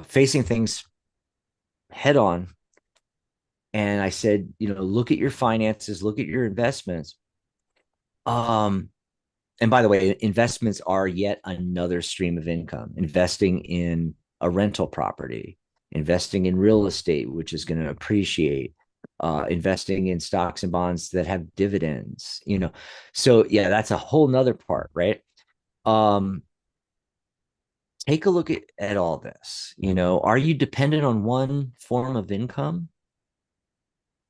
facing things head on. And I said, look at your finances, look at your investments. And by the way, investments are yet another stream of income. Investing in a rental property, investing in real estate, which is going to appreciate, investing in stocks and bonds that have dividends, So yeah, that's a whole nother part, right? Take a look at all this. Are you dependent on one form of income?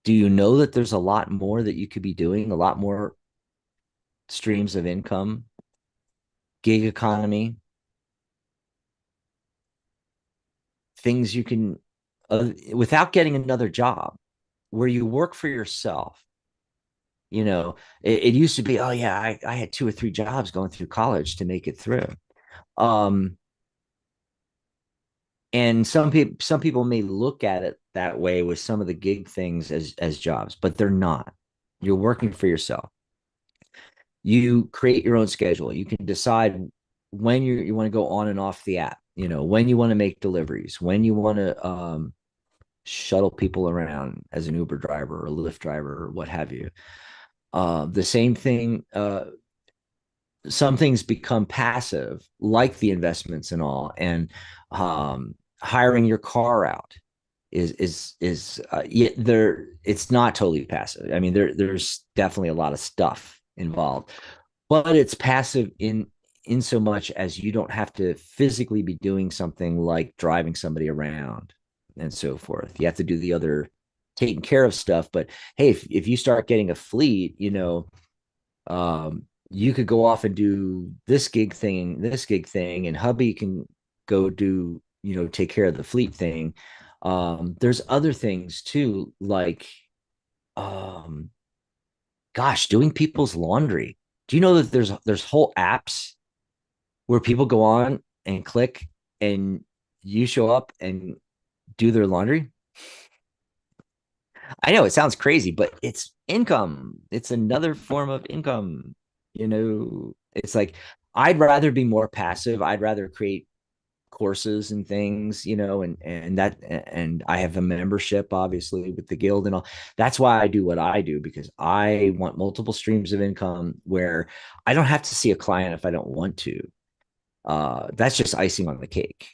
Do you know that there's a lot more that you could be doing, a lot more streams of income, gig economy, things you can, without getting another job? where you work for yourself. It used to be, oh yeah, I had 2 or 3 jobs going through college to make it through. Um, and some people may look at it that way with some of the gig things as jobs, but they're not. You're working for yourself. You create your own schedule. You can decide when you want to go on and off the app, when you want to make deliveries, when you want to shuttle people around as an Uber driver or a Lyft driver or what have you. The same thing, some things become passive, like the investments and all, and hiring your car out is there. It's not totally passive. I mean, there's definitely a lot of stuff involved, but it's passive in so much as you don't have to physically be doing something like driving somebody around and so forth. You have to do the other taking care of stuff. But hey, if you start getting a fleet, you could go off and do this gig thing, and hubby can go do, take care of the fleet thing. There's other things too, like, um, gosh, doing people's laundry. Do you know that there's whole apps where people go on and click and you show up and do their laundry? I know it sounds crazy, but it's income. It's another form of income. It's like, I'd rather be more passive. I'd rather create courses and things, and I have a membership obviously with the guild and all. That's why I do what I do, because I want multiple streams of income where I don't have to see a client if I don't want to. That's just icing on the cake.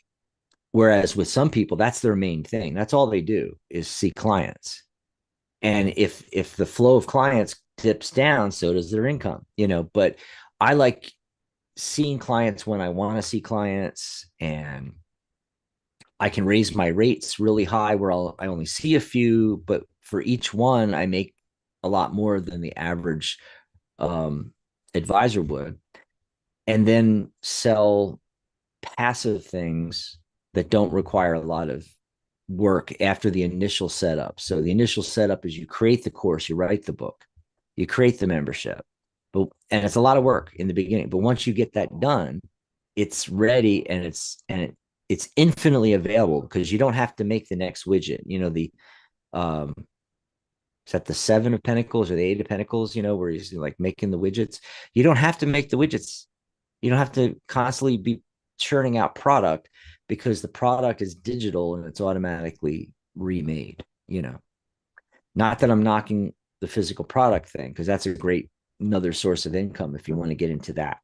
Whereas with some people, that's their main thing. That's all they do is see clients. And if the flow of clients dips down, so does their income, but I like seeing clients when I want to see clients, and I can raise my rates really high where I only see a few, but for each one I make a lot more than the average advisor would, and then sell passive things that don't require a lot of work after the initial setup. So the initial setup is you create the course, you write the book, you create the membership, and it's a lot of work in the beginning. But once you get that done, it's ready, and it's infinitely available, because you don't have to make the next widget. The um is that the 7 of Pentacles or the 8 of Pentacles? Where he's like making the widgets. You don't have to make the widgets. You don't have to constantly be churning out product, because the product is digital and it's automatically remade. Not that I'm knocking the physical product thing, because that's a great another source of income if you want to get into that.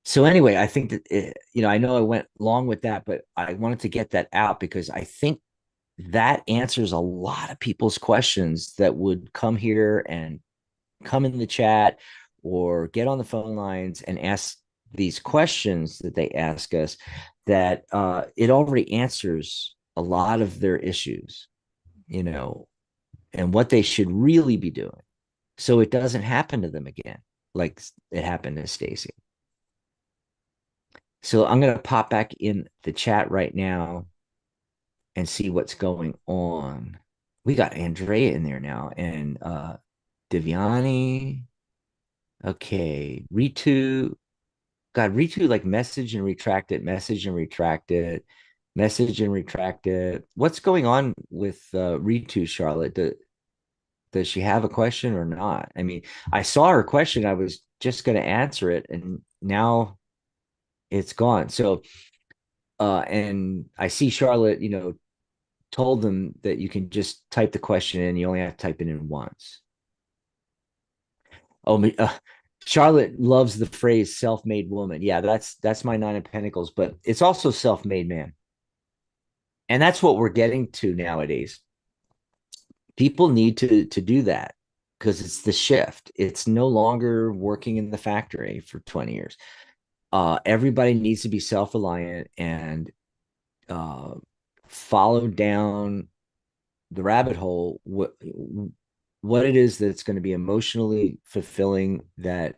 So anyway, I think that I know I went long with that, but I wanted to get that out because I think that answers a lot of people's questions that would come here and come in the chat or get on the phone lines and ask these questions that they ask us, that it already answers a lot of their issues, and what they should really be doing, so it doesn't happen to them again like it happened to Stacy. So I'm going to pop back in the chat right now and see what's going on. We got Andrea in there now, and Divyani. Okay, Ritu. God, Ritu, like message and retract it, message and retract it, message and retract it. What's going on with Ritu, Charlotte? Does she have a question or not? I mean, I saw her question. I was just going to answer it, and now it's gone. So, and I see Charlotte, told them that you can just type the question in. You only have to type it in once. Oh, Charlotte loves the phrase self-made woman. Yeah, that's my 9 of Pentacles, but it's also self-made man. And that's what we're getting to nowadays. People need to do that, because it's the shift. It's no longer working in the factory for 20 years. Everybody needs to be self-reliant and follow down the rabbit hole, what it is that's going to be emotionally fulfilling, that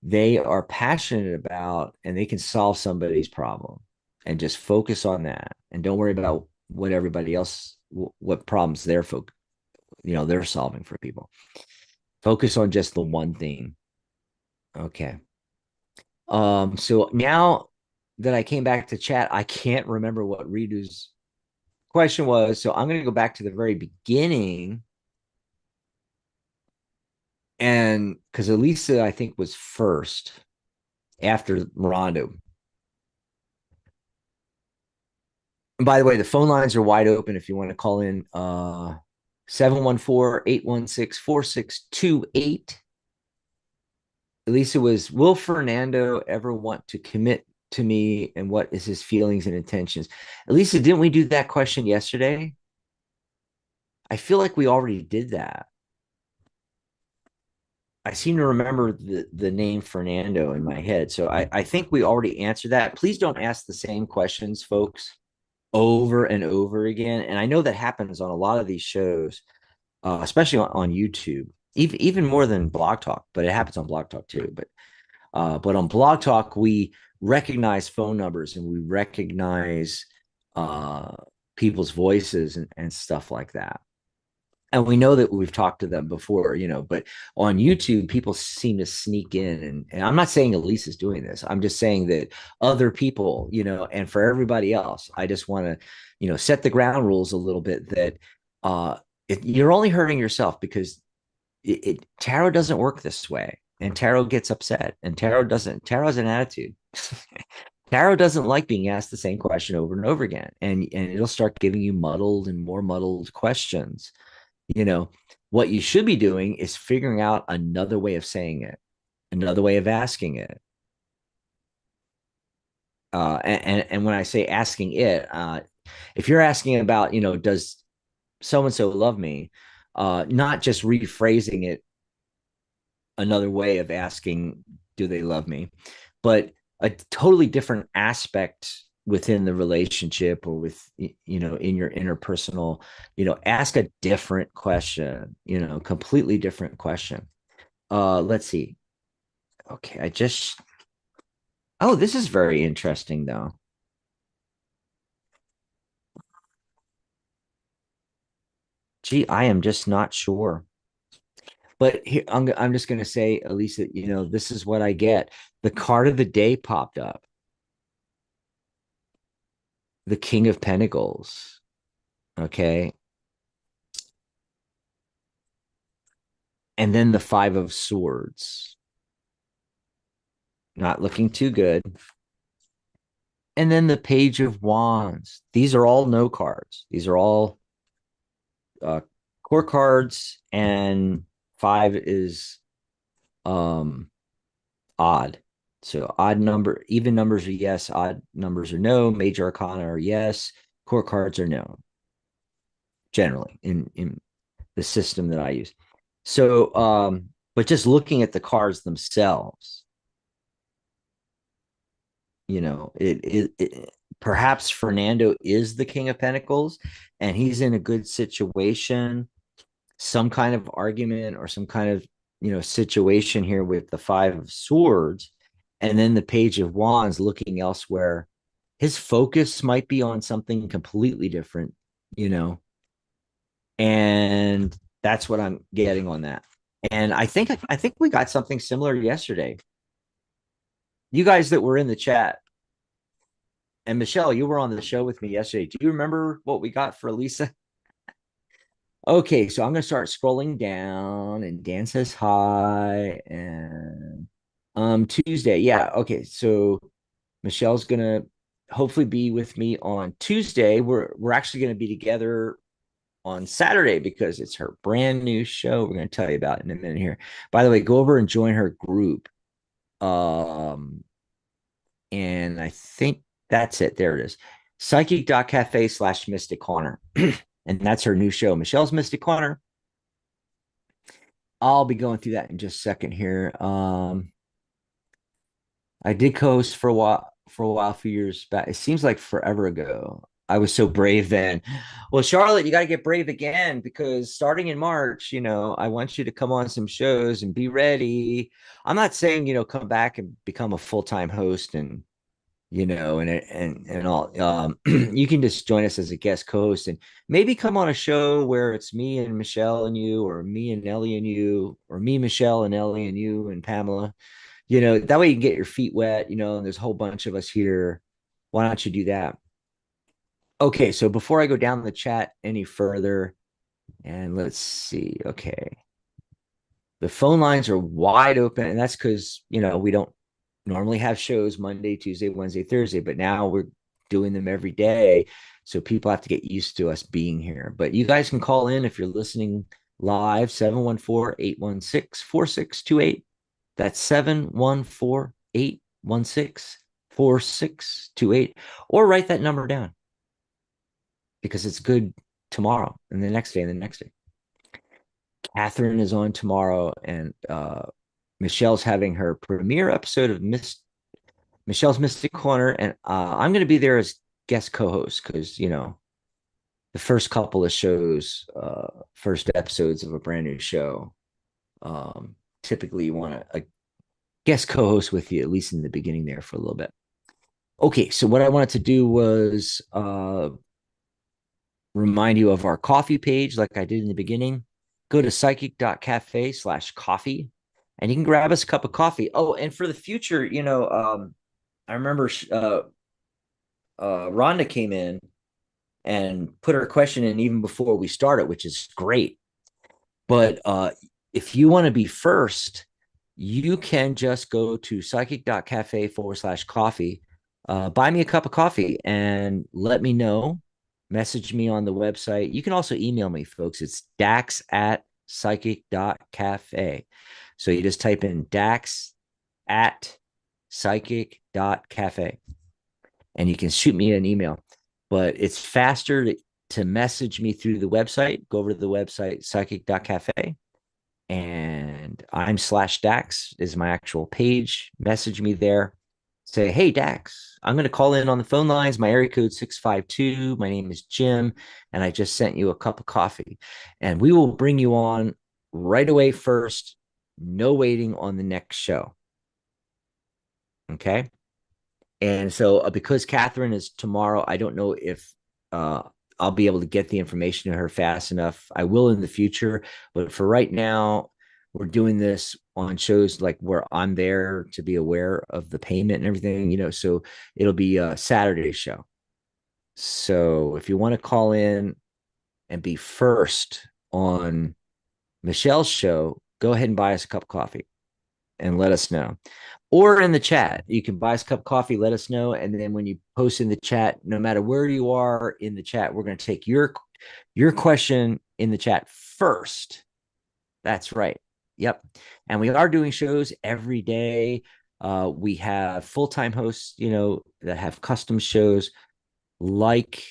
they are passionate about, and they can solve somebody's problem, and just focus on that, and don't worry about what everybody else, what problems they're they're solving for people. Focus on just the one thing. Okay. So now that I came back to chat, I can't remember what Ridu's question was. So I'm going to go back to the very beginning. And because Elisa, I think, was first after Rondo. And by the way, the phone lines are wide open if you want to call in 714-816-4628. Elisa was, will Fernando ever want to commit to me, and what is his feelings and intentions? Elisa, didn't we do that question yesterday? I feel like we already did that. I seem to remember the name Fernando in my head. So I think we already answered that. Please don't ask the same questions, folks, over and over again. And I know that happens on a lot of these shows, especially on YouTube, even more than Blog Talk, but it happens on Blog Talk too. But on Blog Talk, we recognize phone numbers and we recognize people's voices and stuff like that. And we know that we've talked to them before, but on YouTube, people seem to sneak in. And I'm not saying Elise is doing this. I'm just saying that other people, and for everybody else, I just want to, set the ground rules a little bit that you're only hurting yourself, because tarot doesn't work this way. And tarot gets upset, and tarot has an attitude. Tarot doesn't like being asked the same question over and over again. And it'll start giving you muddled and more muddled questions. What you should be doing is figuring out another way of saying it, another way of asking it. And when I say asking it, if you're asking about, does so-and-so love me, not just rephrasing it, another way of asking, do they love me, but a totally different aspect within the relationship, or with, in your interpersonal, ask a different question, completely different question. Let's see. Okay. Oh, this is very interesting though. Gee, I am just not sure. But here, I'm just going to say, Elisa, this is what I get. The card of the day popped up. The King of Pentacles. Okay. And then the Five of Swords. Not looking too good. And then the Page of Wands. These are all no cards. These are all core cards, and 5 is odd. So odd number, even numbers are yes, odd numbers are no, major arcana are yes, core cards are no, generally in the system that I use. So but just looking at the cards themselves, it perhaps Fernando is the King of Pentacles and he's in a good situation, some kind of argument or some kind of situation here with the Five of Swords, and then the Page of Wands looking elsewhere. His focus might be on something completely different, and that's what I'm getting on that. And I think we got something similar yesterday. You guys that were in the chat, and Michelle, you were on the show with me yesterday. Do you remember what we got for Lisa? Okay, so I'm going to start scrolling down, and Dan says hi. And Tuesday. Yeah, okay. So Michelle's going to hopefully be with me on Tuesday. We're actually going to be together on Saturday because it's her brand new show. We're going to tell you about it in a minute here. By the way, go over and join her group. And I think that's it. There it is. Psychic.cafe/Mystic Corner. And that's her new show, Michelle's Mystic Corner. I'll be going through that in just a second here. I did co-host for a while, a few years back. It seems like forever ago. I was so brave then. Well, Charlotte, you got to get brave again, because starting in March, I want you to come on some shows and be ready. I'm not saying, come back and become a full-time host and and all. You can just join us as a guest co-host and maybe come on a show where it's me and Michelle and you, or me and Ellie and you, or me, Michelle and Ellie and you and Pamela. That way you can get your feet wet, and there's a whole bunch of us here. Why don't you do that? Okay, so before I go down the chat any further, and let's see. Okay. The phone lines are wide open, and that's because, we don't normally have shows Monday, Tuesday, Wednesday, Thursday, but now we're doing them every day. So people have to get used to us being here. But you guys can call in if you're listening live, 714-816-4628. That's 714-816-4628. Or write that number down because it's good tomorrow and the next day and the next day. Catherine is on tomorrow, and Michelle's having her premiere episode of Michelle's Mystic Corner, and I'm going to be there as guest co-host because, the first couple of shows, first episodes of a brand new show, typically you want a guest co-host with you, at least in the beginning there for a little bit. Okay, so what I wanted to do was remind you of our coffee page like I did in the beginning. Go to psychic.cafe/coffee and you can grab us a cup of coffee. Oh, and for the future, I remember Rhonda came in and put her question in even before we started, which is great. But if you want to be first, you can just go to psychic.cafe/coffee, buy me a cup of coffee and let me know. Message me on the website. You can also email me, folks. It's dax@psychic.cafe. So you just type in dax@psychic.cafe and you can shoot me an email. But it's faster to message me through the website. Go over to the website, psychic.cafe, and I'm/Dax is my actual page. Message me there. Say, hey, Dax, I'm going to call in on the phone lines. My area code 652. My name is Jim, and I just sent you a cup of coffee. And we will bring you on right away first. No waiting on the next show. Okay? And so because Catherine is tomorrow, I don't know if I'll be able to get the information to her fast enough. I will in the future. But for right now, we're doing this on shows like where I'm there to be aware of the payment and everything, so it'll be a Saturday show. So if you want to call in and be first on Michelle's show, go ahead and buy us a cup of coffee and let us know. Or in the chat, you can buy us a cup of coffee, let us know. And then when you post in the chat, no matter where you are in the chat, we're going to take your question in the chat first. That's right. Yep. And we are doing shows every day. We have full-time hosts, that have custom shows like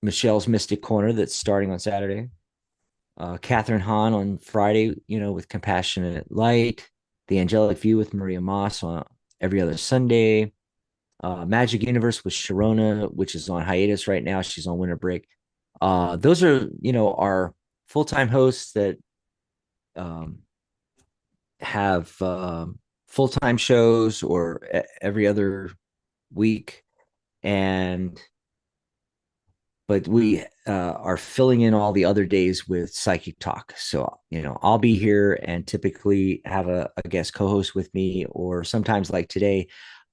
Michelle's Mystic Corner that's starting on Saturday. Catherine Hahn on Friday, with Compassionate Light. The Angelic View with Maria Moss on every other Sunday. Magic Universe with Sharona, which is on hiatus right now. She's on winter break. Those are, our full-time hosts that have full-time shows or every other week. But we are filling in all the other days with Psychic Talk. So, I'll be here and typically have a guest co-host with me, or sometimes like today,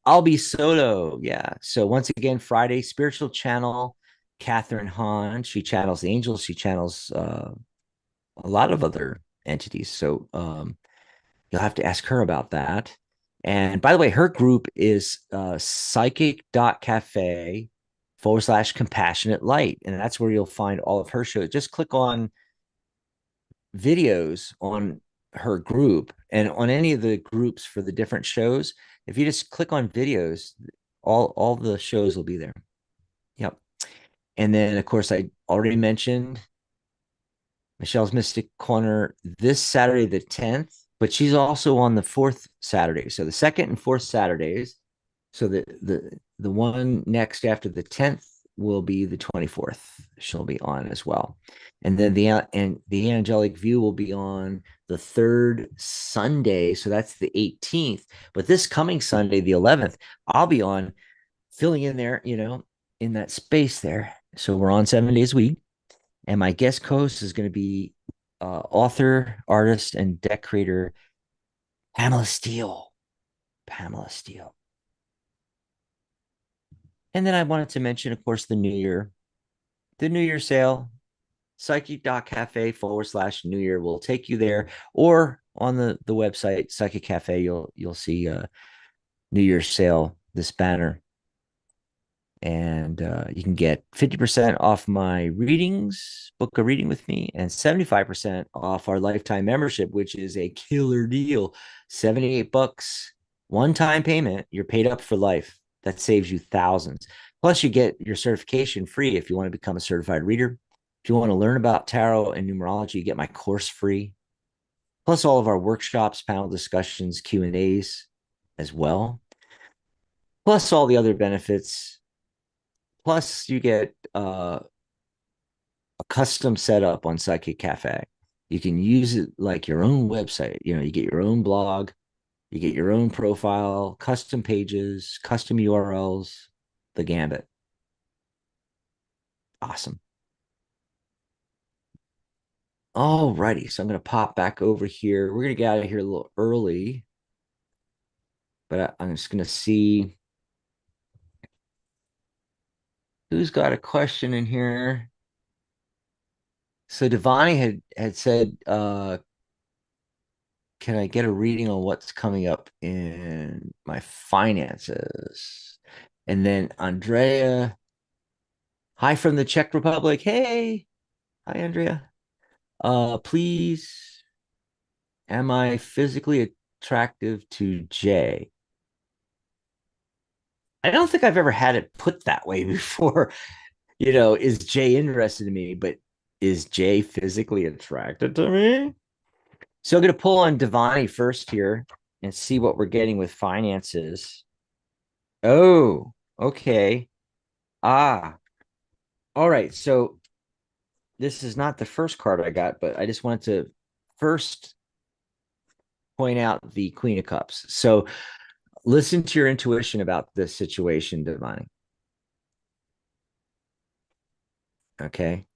I'll be solo. Yeah. So once again, Friday, Spiritual Channel, Catherine Hahn. She channels the angels. She channels a lot of other entities. So you'll have to ask her about that. And by the way, her group is psychic.cafe/compassionate light. And that's where you'll find all of her shows. Just click on videos on her group and on any of the groups for the different shows. If you just click on videos, all the shows will be there. Yep. And then, of course, I already mentioned Michelle's Mystic Corner this Saturday, the 10th, but she's also on the 4th Saturday. So the 2nd and 4th Saturdays. So the one next after the 10th will be the 24th. She'll be on as well. And then the angelic view will be on the third Sunday. So that's the 18th. But this coming Sunday, the 11th, I'll be on filling in there, in that space there. So we're on 7 days a week. And my guest host is going to be author, artist, and deck creator Pamela Steele. Pamela Steele. And then I wanted to mention, of course, the New Year sale, psychic.cafe/New Year will take you there, or on the website, Psychic Cafe, you'll see New Year's sale, this banner. And you can get 50% off my readings, book a reading with me, and 75% off our lifetime membership, which is a killer deal. $78, one-time payment. You're paid up for life. That saves you thousands. Plus, you get your certification free if you want to become a certified reader. If you want to learn about tarot and numerology, you get my course free. Plus, all of our workshops, panel discussions, Q&As as well. Plus, all the other benefits. Plus, you get a custom setup on Psychic Cafe. You can use it like your own website. You get your own blog, you get your own profile, custom pages, custom URLs, the gambit. Awesome. All righty. So I'm going to pop back over here. We're going to get out of here a little early, but I'm just going to see who's got a question in here. So Devani had said, can I get a reading on what's coming up in my finances? And then Andrea, hi from the Czech Republic. Hey, hi, Andrea. Please, am I physically attractive to Jay? I don't think I've ever had it put that way before. Is Jay interested in me? But is Jay physically attracted to me? So I'm going to pull on Devani first here and see what we're getting with finances. Oh, okay. All right. So this is not the first card I got, but I just wanted to first point out the Queen of Cups. So listen to your intuition about this situation, Devani. Okay.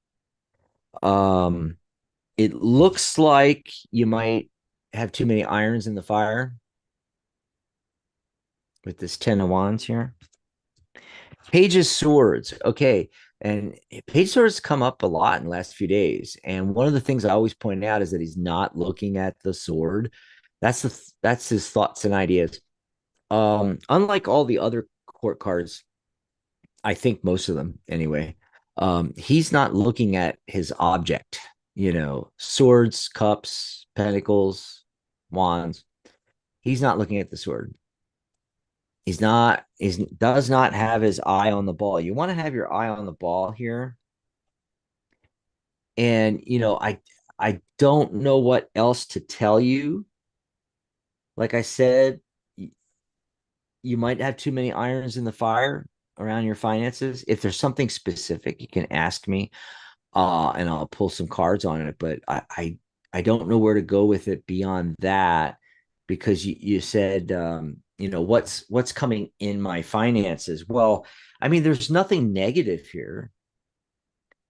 It looks like you might have too many irons in the fire with this 10 of Wands here. Page of Swords. Okay. And Page of Swords come up a lot in the last few days. And one of the things I always point out is that he's not looking at the sword. That's his thoughts and ideas. Unlike all the other court cards, I think most of them anyway, he's not looking at his object, swords, cups, pentacles, wands. He's not looking at the sword. He does not have his eye on the ball. You want to have your eye on the ball here. And, I don't know what else to tell you. Like I said, you might have too many irons in the fire around your finances. If there's something specific, you can ask me, and I'll pull some cards on it. But I don't know where to go with it beyond that, because you said, what's coming in my finances. Well, I mean, there's nothing negative here,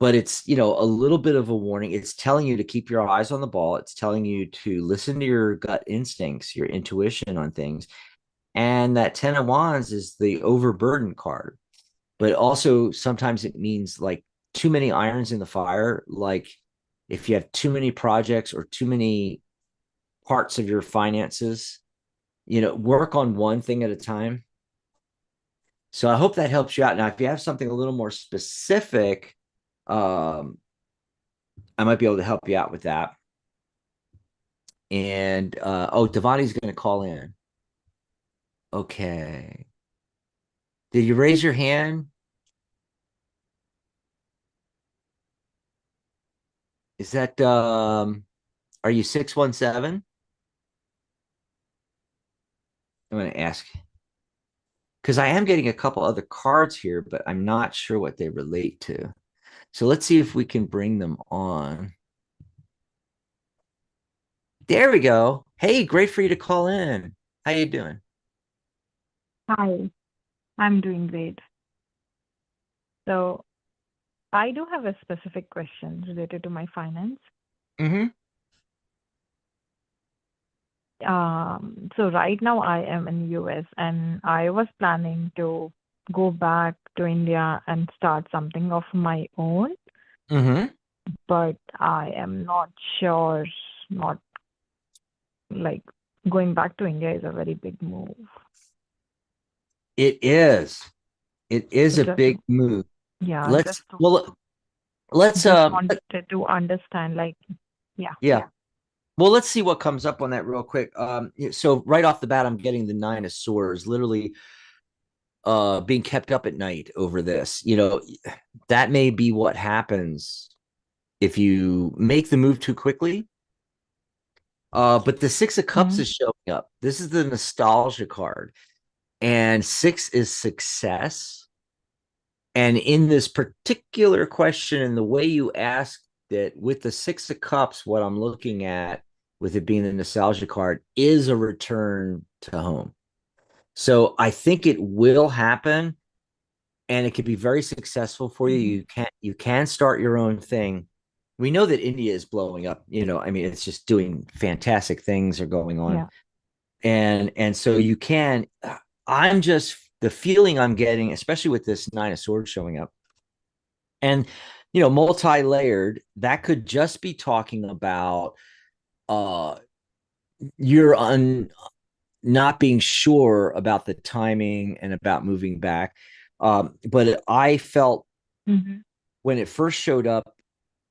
but it's, a little bit of a warning. It's telling you to keep your eyes on the ball. It's telling you to listen to your gut instincts, your intuition on things. And that 10 of Wands is the overburdened card. But also sometimes it means like too many irons in the fire. Like if you have too many projects or too many parts of your finances, work on one thing at a time. So I hope that helps you out. Now, if you have something a little more specific, I might be able to help you out with that. And Devani's going to call in. Okay. Did you raise your hand? Is that are you 617? I'm going to ask. because I am getting a couple other cards here, but I'm not sure what they relate to. So let's see if we can bring them on. There we go. Hey, great for you to call in. How you doing? Hi, I'm doing great. So I do have a specific question related to my finance. Mm-hmm. So right now I am in US and I was planning to go back to India and start something of my own, Mm-hmm. but I am not sure, not like going back to India is a very big move. It is. It is So a just, big move. yeah, Let's well let's just wanted to understand, like, yeah. yeah. Well, let's see what comes up on that real quick. So right off the bat, I'm getting the Nine of Swords, literally being kept up at night over this. That may be what happens if you make the move too quickly. But the Six of Cups Mhm. is showing up. This is the nostalgia card, and six is success. And in this particular question, and the way you asked it, with the Six of Cups, what I'm looking at with it being the nostalgia card is a return to home. So I think it will happen, and it could be very successful for you. You can start your own thing. We know that India is blowing up. I mean, it's just doing fantastic things are going on. Yeah. And so you can. I'm just the feeling I'm getting, especially with this Nine of Swords showing up, and multi-layered. That could just be talking about you're not being sure about the timing and about moving back. But I felt Mhm. when it first showed up,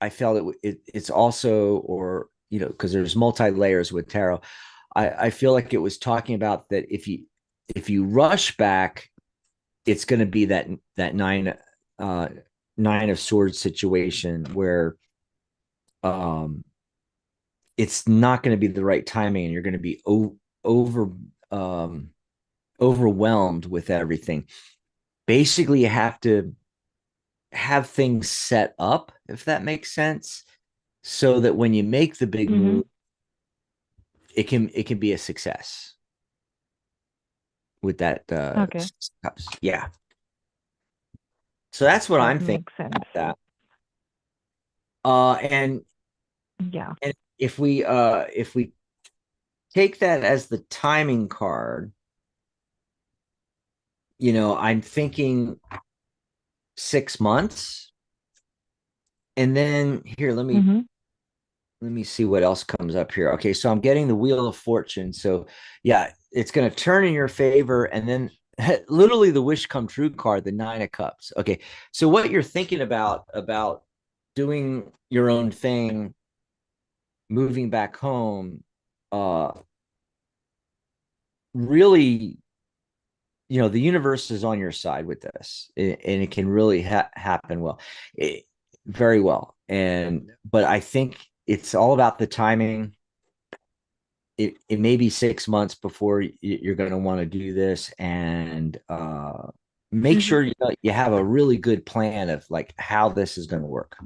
I felt it's also, or because there's multi layers with tarot. I feel like it was talking about that if you rush back, it's going to be that nine of swords situation where um it's not going to be the right timing, and you're going to be over um overwhelmed with everything. Basically, you have to have things set up, if that makes sense, so that when you make the big Mhm. move, it can be a success with that Okay. yeah. So that's what I'm That thinking makes sense. about that. And Yeah. if we take that as the timing card, I'm thinking 6 months. And then here, let me Mhm. let me see what else comes up here. Okay, so I'm getting the Wheel of Fortune. So yeah, it's going to turn in your favor, and then literally the wish come true card, the Nine of Cups. Okay, so what you're thinking about doing your own thing, moving back home, uh really, the universe is on your side with this, and it can really happen well, very well. But I think it's all about the timing. It may be 6 months before you're going to want to do this, and make Mhm. sure you have a really good plan of like how this is going to work.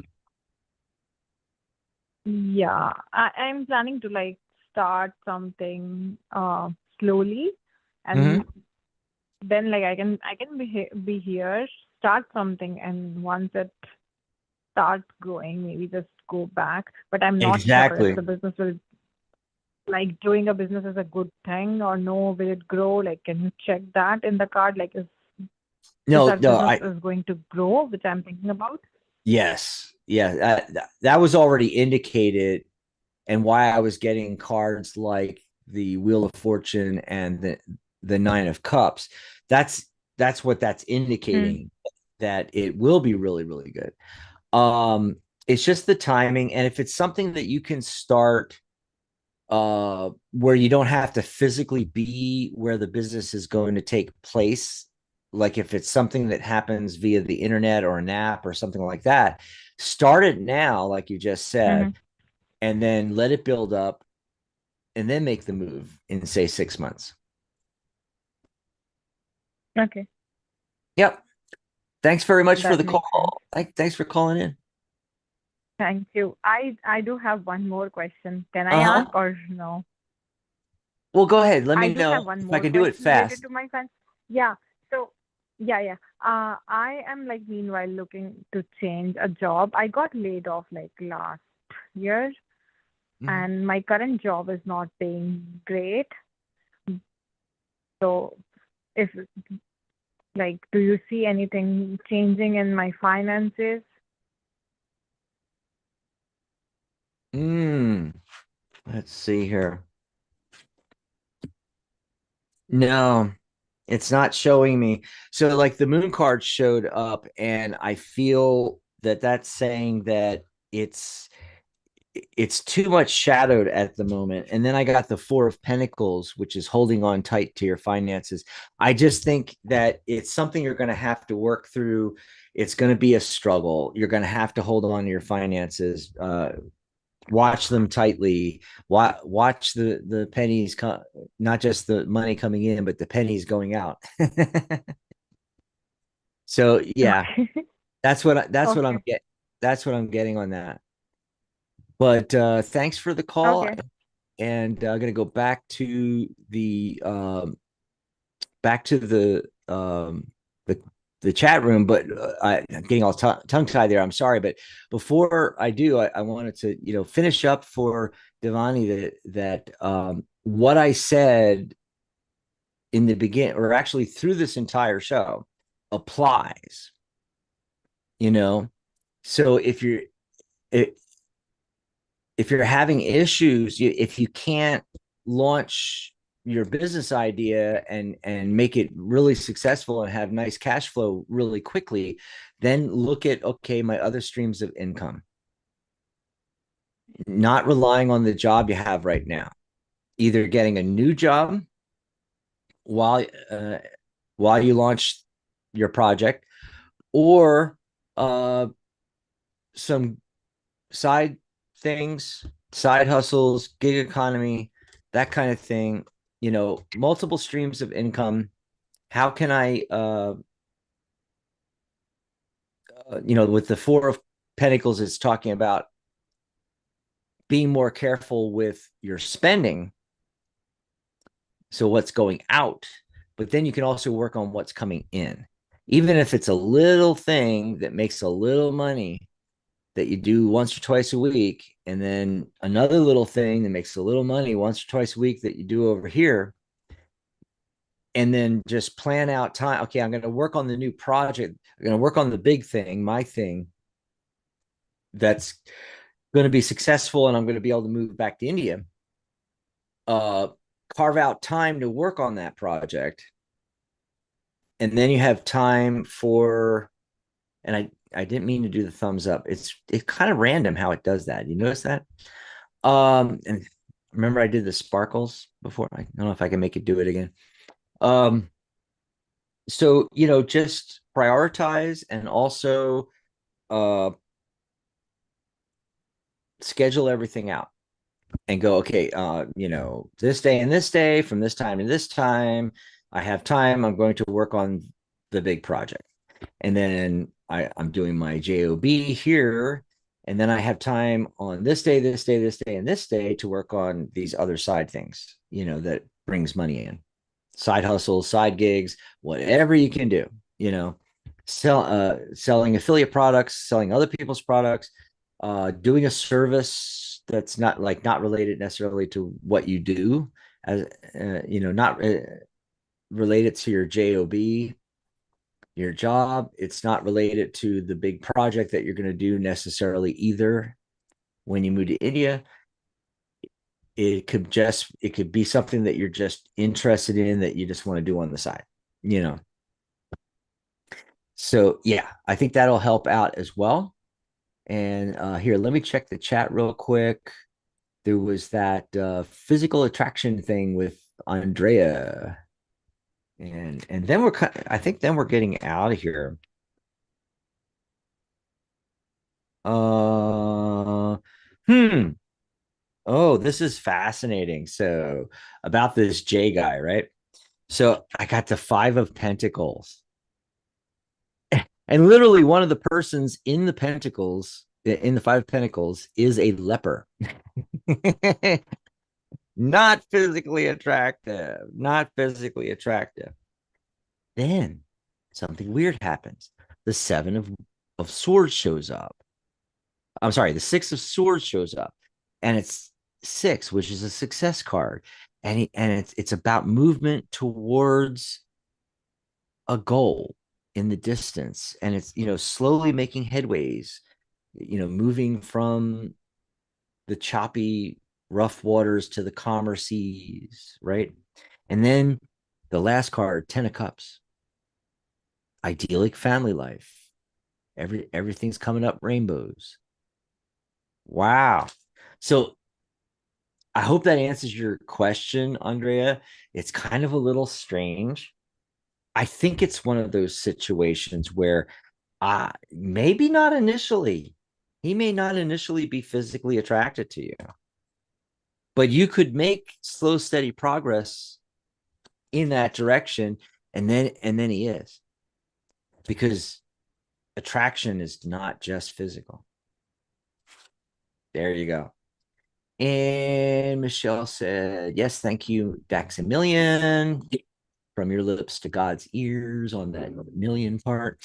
Yeah, I'm planning to like start something slowly, Mm-hmm. and then like I can be here, start something, and once it starts growing, maybe just go back. But I'm not sure if Exactly. the business will, like, doing a business is a good thing or no. Will it grow? Like, can you check that in the card? Like, is No, that no, business is going to grow, which I'm thinking about? yes, yeah, that was already indicated, and why I was getting cards like the Wheel of Fortune and the Nine of Cups. That's what that's Mm. indicating, that it will be really, really good. It's just the timing, and if it's something that you can start where you don't have to physically be where the business is going to take place, like if it's something that happens via the internet or an app or something like that, start it now, like you just said, Mhm. and then let it build up, and then make the move in, say, 6 months. Okay, Yep. Thanks very much for that the makes sense. call. Thanks for calling in. Thank you. I do have one more question. Can I Uh-huh. ask or no? Well, go ahead. Let I me do know have one if I more can do it question related fast. to my friend. Yeah. So, yeah. I am like meanwhile looking to change a job. I got laid off like last year, Mhm. and my current job is not paying great. So, if like, do you see anything changing in my finances? Let's see here. No, it's not showing me. So like the moon card showed up, and I feel that that's saying that it's it's too much shadowed at the moment. And then I got the Four of Pentacles, which is holding on tight to your finances. I just think that it's something you're going to have to work through. It's going to be a struggle. You're going to have to hold on to your finances. Watch them tightly. Watch the pennies, not just the money coming in, but the pennies going out. So yeah, Okay. that's what I'm Okay. get that's what I'm getting on that. But thanks for the call, Okay. and I'm gonna go back to the the chat room. But I'm getting all tongue tied there. I'm sorry, but before I do, I wanted to finish up for Devani that what I said in the beginning, or actually through this entire show, applies. You know, so if you're having issues, if you can't launch your business idea and make it really successful and have nice cash flow really quickly, then look at, okay, my other streams of income, not relying on the job you have right now, either getting a new job while uh, while you launch your project, or some side things, side hustles, gig economy, that kind of thing, multiple streams of income. How can I, with the Four of Pentacles, it's talking about being more careful with your spending. So what's going out, but then you can also work on what's coming in. Even if it's a little thing that makes a little money, that you do once or twice a week, and then another little thing that makes a little money once or twice a week that you do over here, and then just plan out time. Okay, I'm going to work on the new project. I'm going to work on the big thing, my thing that's going to be successful, and I'm going to be able to move back to India. Uh, Carve out time to work on that project, and then you have time for. And I didn't mean to do the thumbs up. It's kind of random how it does that. You notice that? And remember I did the sparkles before. I don't know if I can make it do it again. Um, so just prioritize, and also uh schedule everything out and go, okay, this day and this day, from this time to this time, I have time. I'm going to work on the big project. And then I'm doing my job here, and then I have time on this day, this day, this day, and this day to work on these other side things, that brings money in, side hustles, side gigs, whatever you can do, selling affiliate products, selling other people's products, doing a service that's not related necessarily to what you do, as not related to your job, your job. It's not related to the big project that you're going to do necessarily either. When you move to India, it could be something that you're just interested in, that you just want to do on the side, you know. So yeah, I think that'll help out as well. And here, let me check the chat real quick. There was that physical attraction thing with Andrea, and then I think then we're getting out of here. Uh, hmm. Oh, this is fascinating. So about this J guy, right? So I got the 5 of Pentacles. And literally one of the persons in the Pentacles, in the 5 of Pentacles, is a leper. Not physically attractive. Not physically attractive. Then something weird happens. The 7 of Swords shows up. I'm sorry, the 6 of Swords shows up. And it's 6, which is a success card. And it's about movement towards a goal in the distance. And it's, slowly making headways, moving from the choppy, rough waters to the calmer seas, right? And then the last card, 10 of Cups, idyllic family life. Everything's coming up rainbows. Wow. So I hope that answers your question, Andrea. It's kind of a little strange. I think it's one of those situations where maybe not initially. He may not initially be physically attracted to you, but you could make slow, steady progress in that direction, and then he is, because attraction is not just physical. There you go. And Michelle said, yes, thank you, Dax a million. From your lips to God's ears on that million part.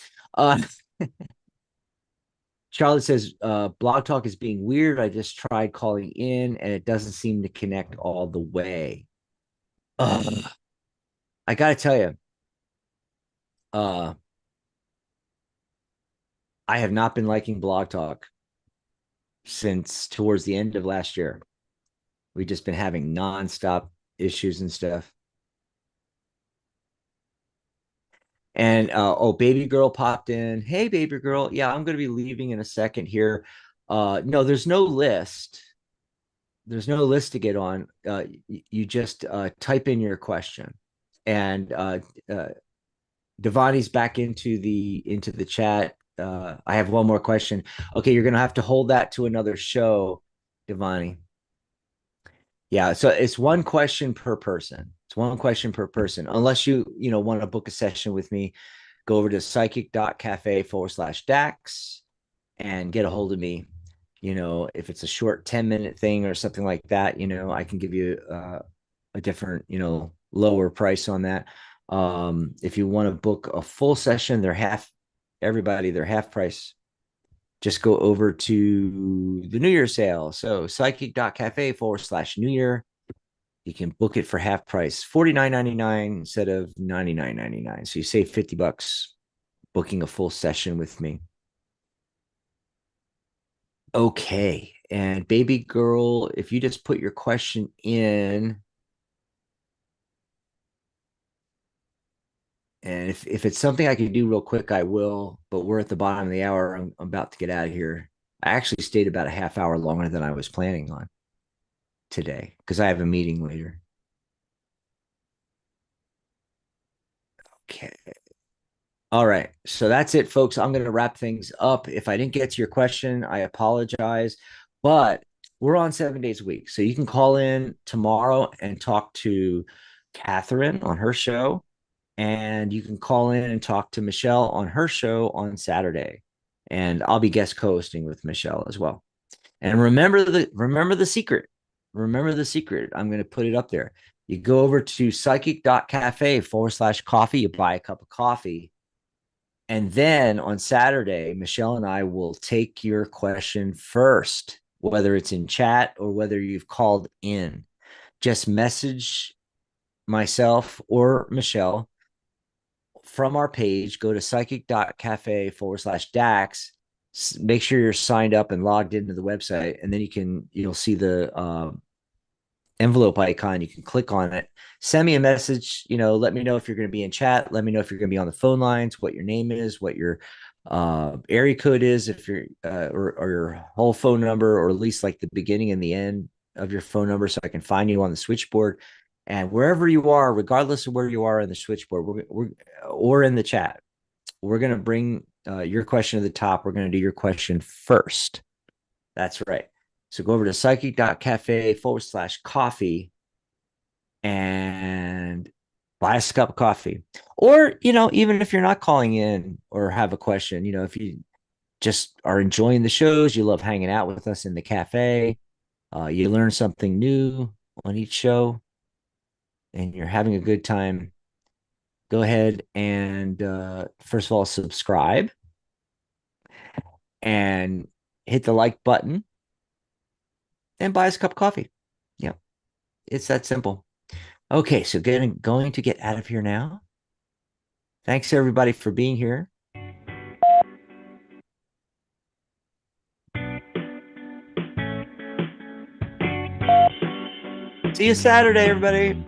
Charlotte says, Blog Talk is being weird. I just tried calling in and it doesn't seem to connect all the way. I got to tell you, I have not been liking Blog Talk since towards the end of last year. We've just been having nonstop issues and stuff. And baby girl popped in. Hey, baby girl. Yeah, I'm going to be leaving in a second here. No, there's no list. There's no list to get on. You just type in your question, and Devani's back into the chat. I have one more question. Okay, you're going to have to hold that to another show, Devani. Yeah, so it's one question per person. It's one question per person. Unless you want to book a session with me, go over to psychic.cafe/Dax and get a hold of me. If it's a short 10-minute thing or something like that, I can give you a different, lower price on that. If you want to book a full session, they're half price. Just go over to the New Year sale. So psychic.cafe/New Year. You can book it for half price, $49.99 instead of $99.99. So you save $50 booking a full session with me. Okay. And baby girl, if you just put your question in, and if it's something I can do real quick, I will, but we're at the bottom of the hour. I'm about to get out of here. I actually stayed about a half hour longer than I was planning on today because I have a meeting later. Okay. All right. So that's it, folks. I'm going to wrap things up. If I didn't get to your question, I apologize. But we're on 7 days a week. So you can call in tomorrow and talk to Catherine on her show. And you can call in and talk to Michelle on her show on Saturday. And I'll be guest co-hosting with Michelle as well. And remember the secret. Remember the secret. I'm going to put it up there. You go over to psychic.cafe/coffee. You buy a cup of coffee. And then on Saturday, Michelle and I will take your question first, whether it's in chat or whether you've called in. Just message myself or Michelle from our page. Go to psychic.cafe/Dax. Make sure you're signed up and logged into the website, and then you'll see the envelope icon. You can click on it, send me a message, let me know if you're going to be in chat, let me know if you're going to be on the phone lines, what your name is, what your area code is, if you're or your whole phone number, or at least like the beginning and the end of your phone number, so I can find you on the switchboard. And wherever you are, regardless of where you are in the switchboard, we're or in the chat, we're going to bring your question to the top. We're going to do your question first. That's right. So go over to psychic.cafe/coffee and buy us a cup of coffee. Or, even if you're not calling in or have a question, if you just are enjoying the shows, you love hanging out with us in the cafe, you learn something new on each show, and you're having a good time, go ahead and first of all, subscribe and hit the like button and buy us a cup of coffee. Yeah, it's that simple. Okay, so going to get out of here now. Thanks everybody for being here. See you Saturday, everybody.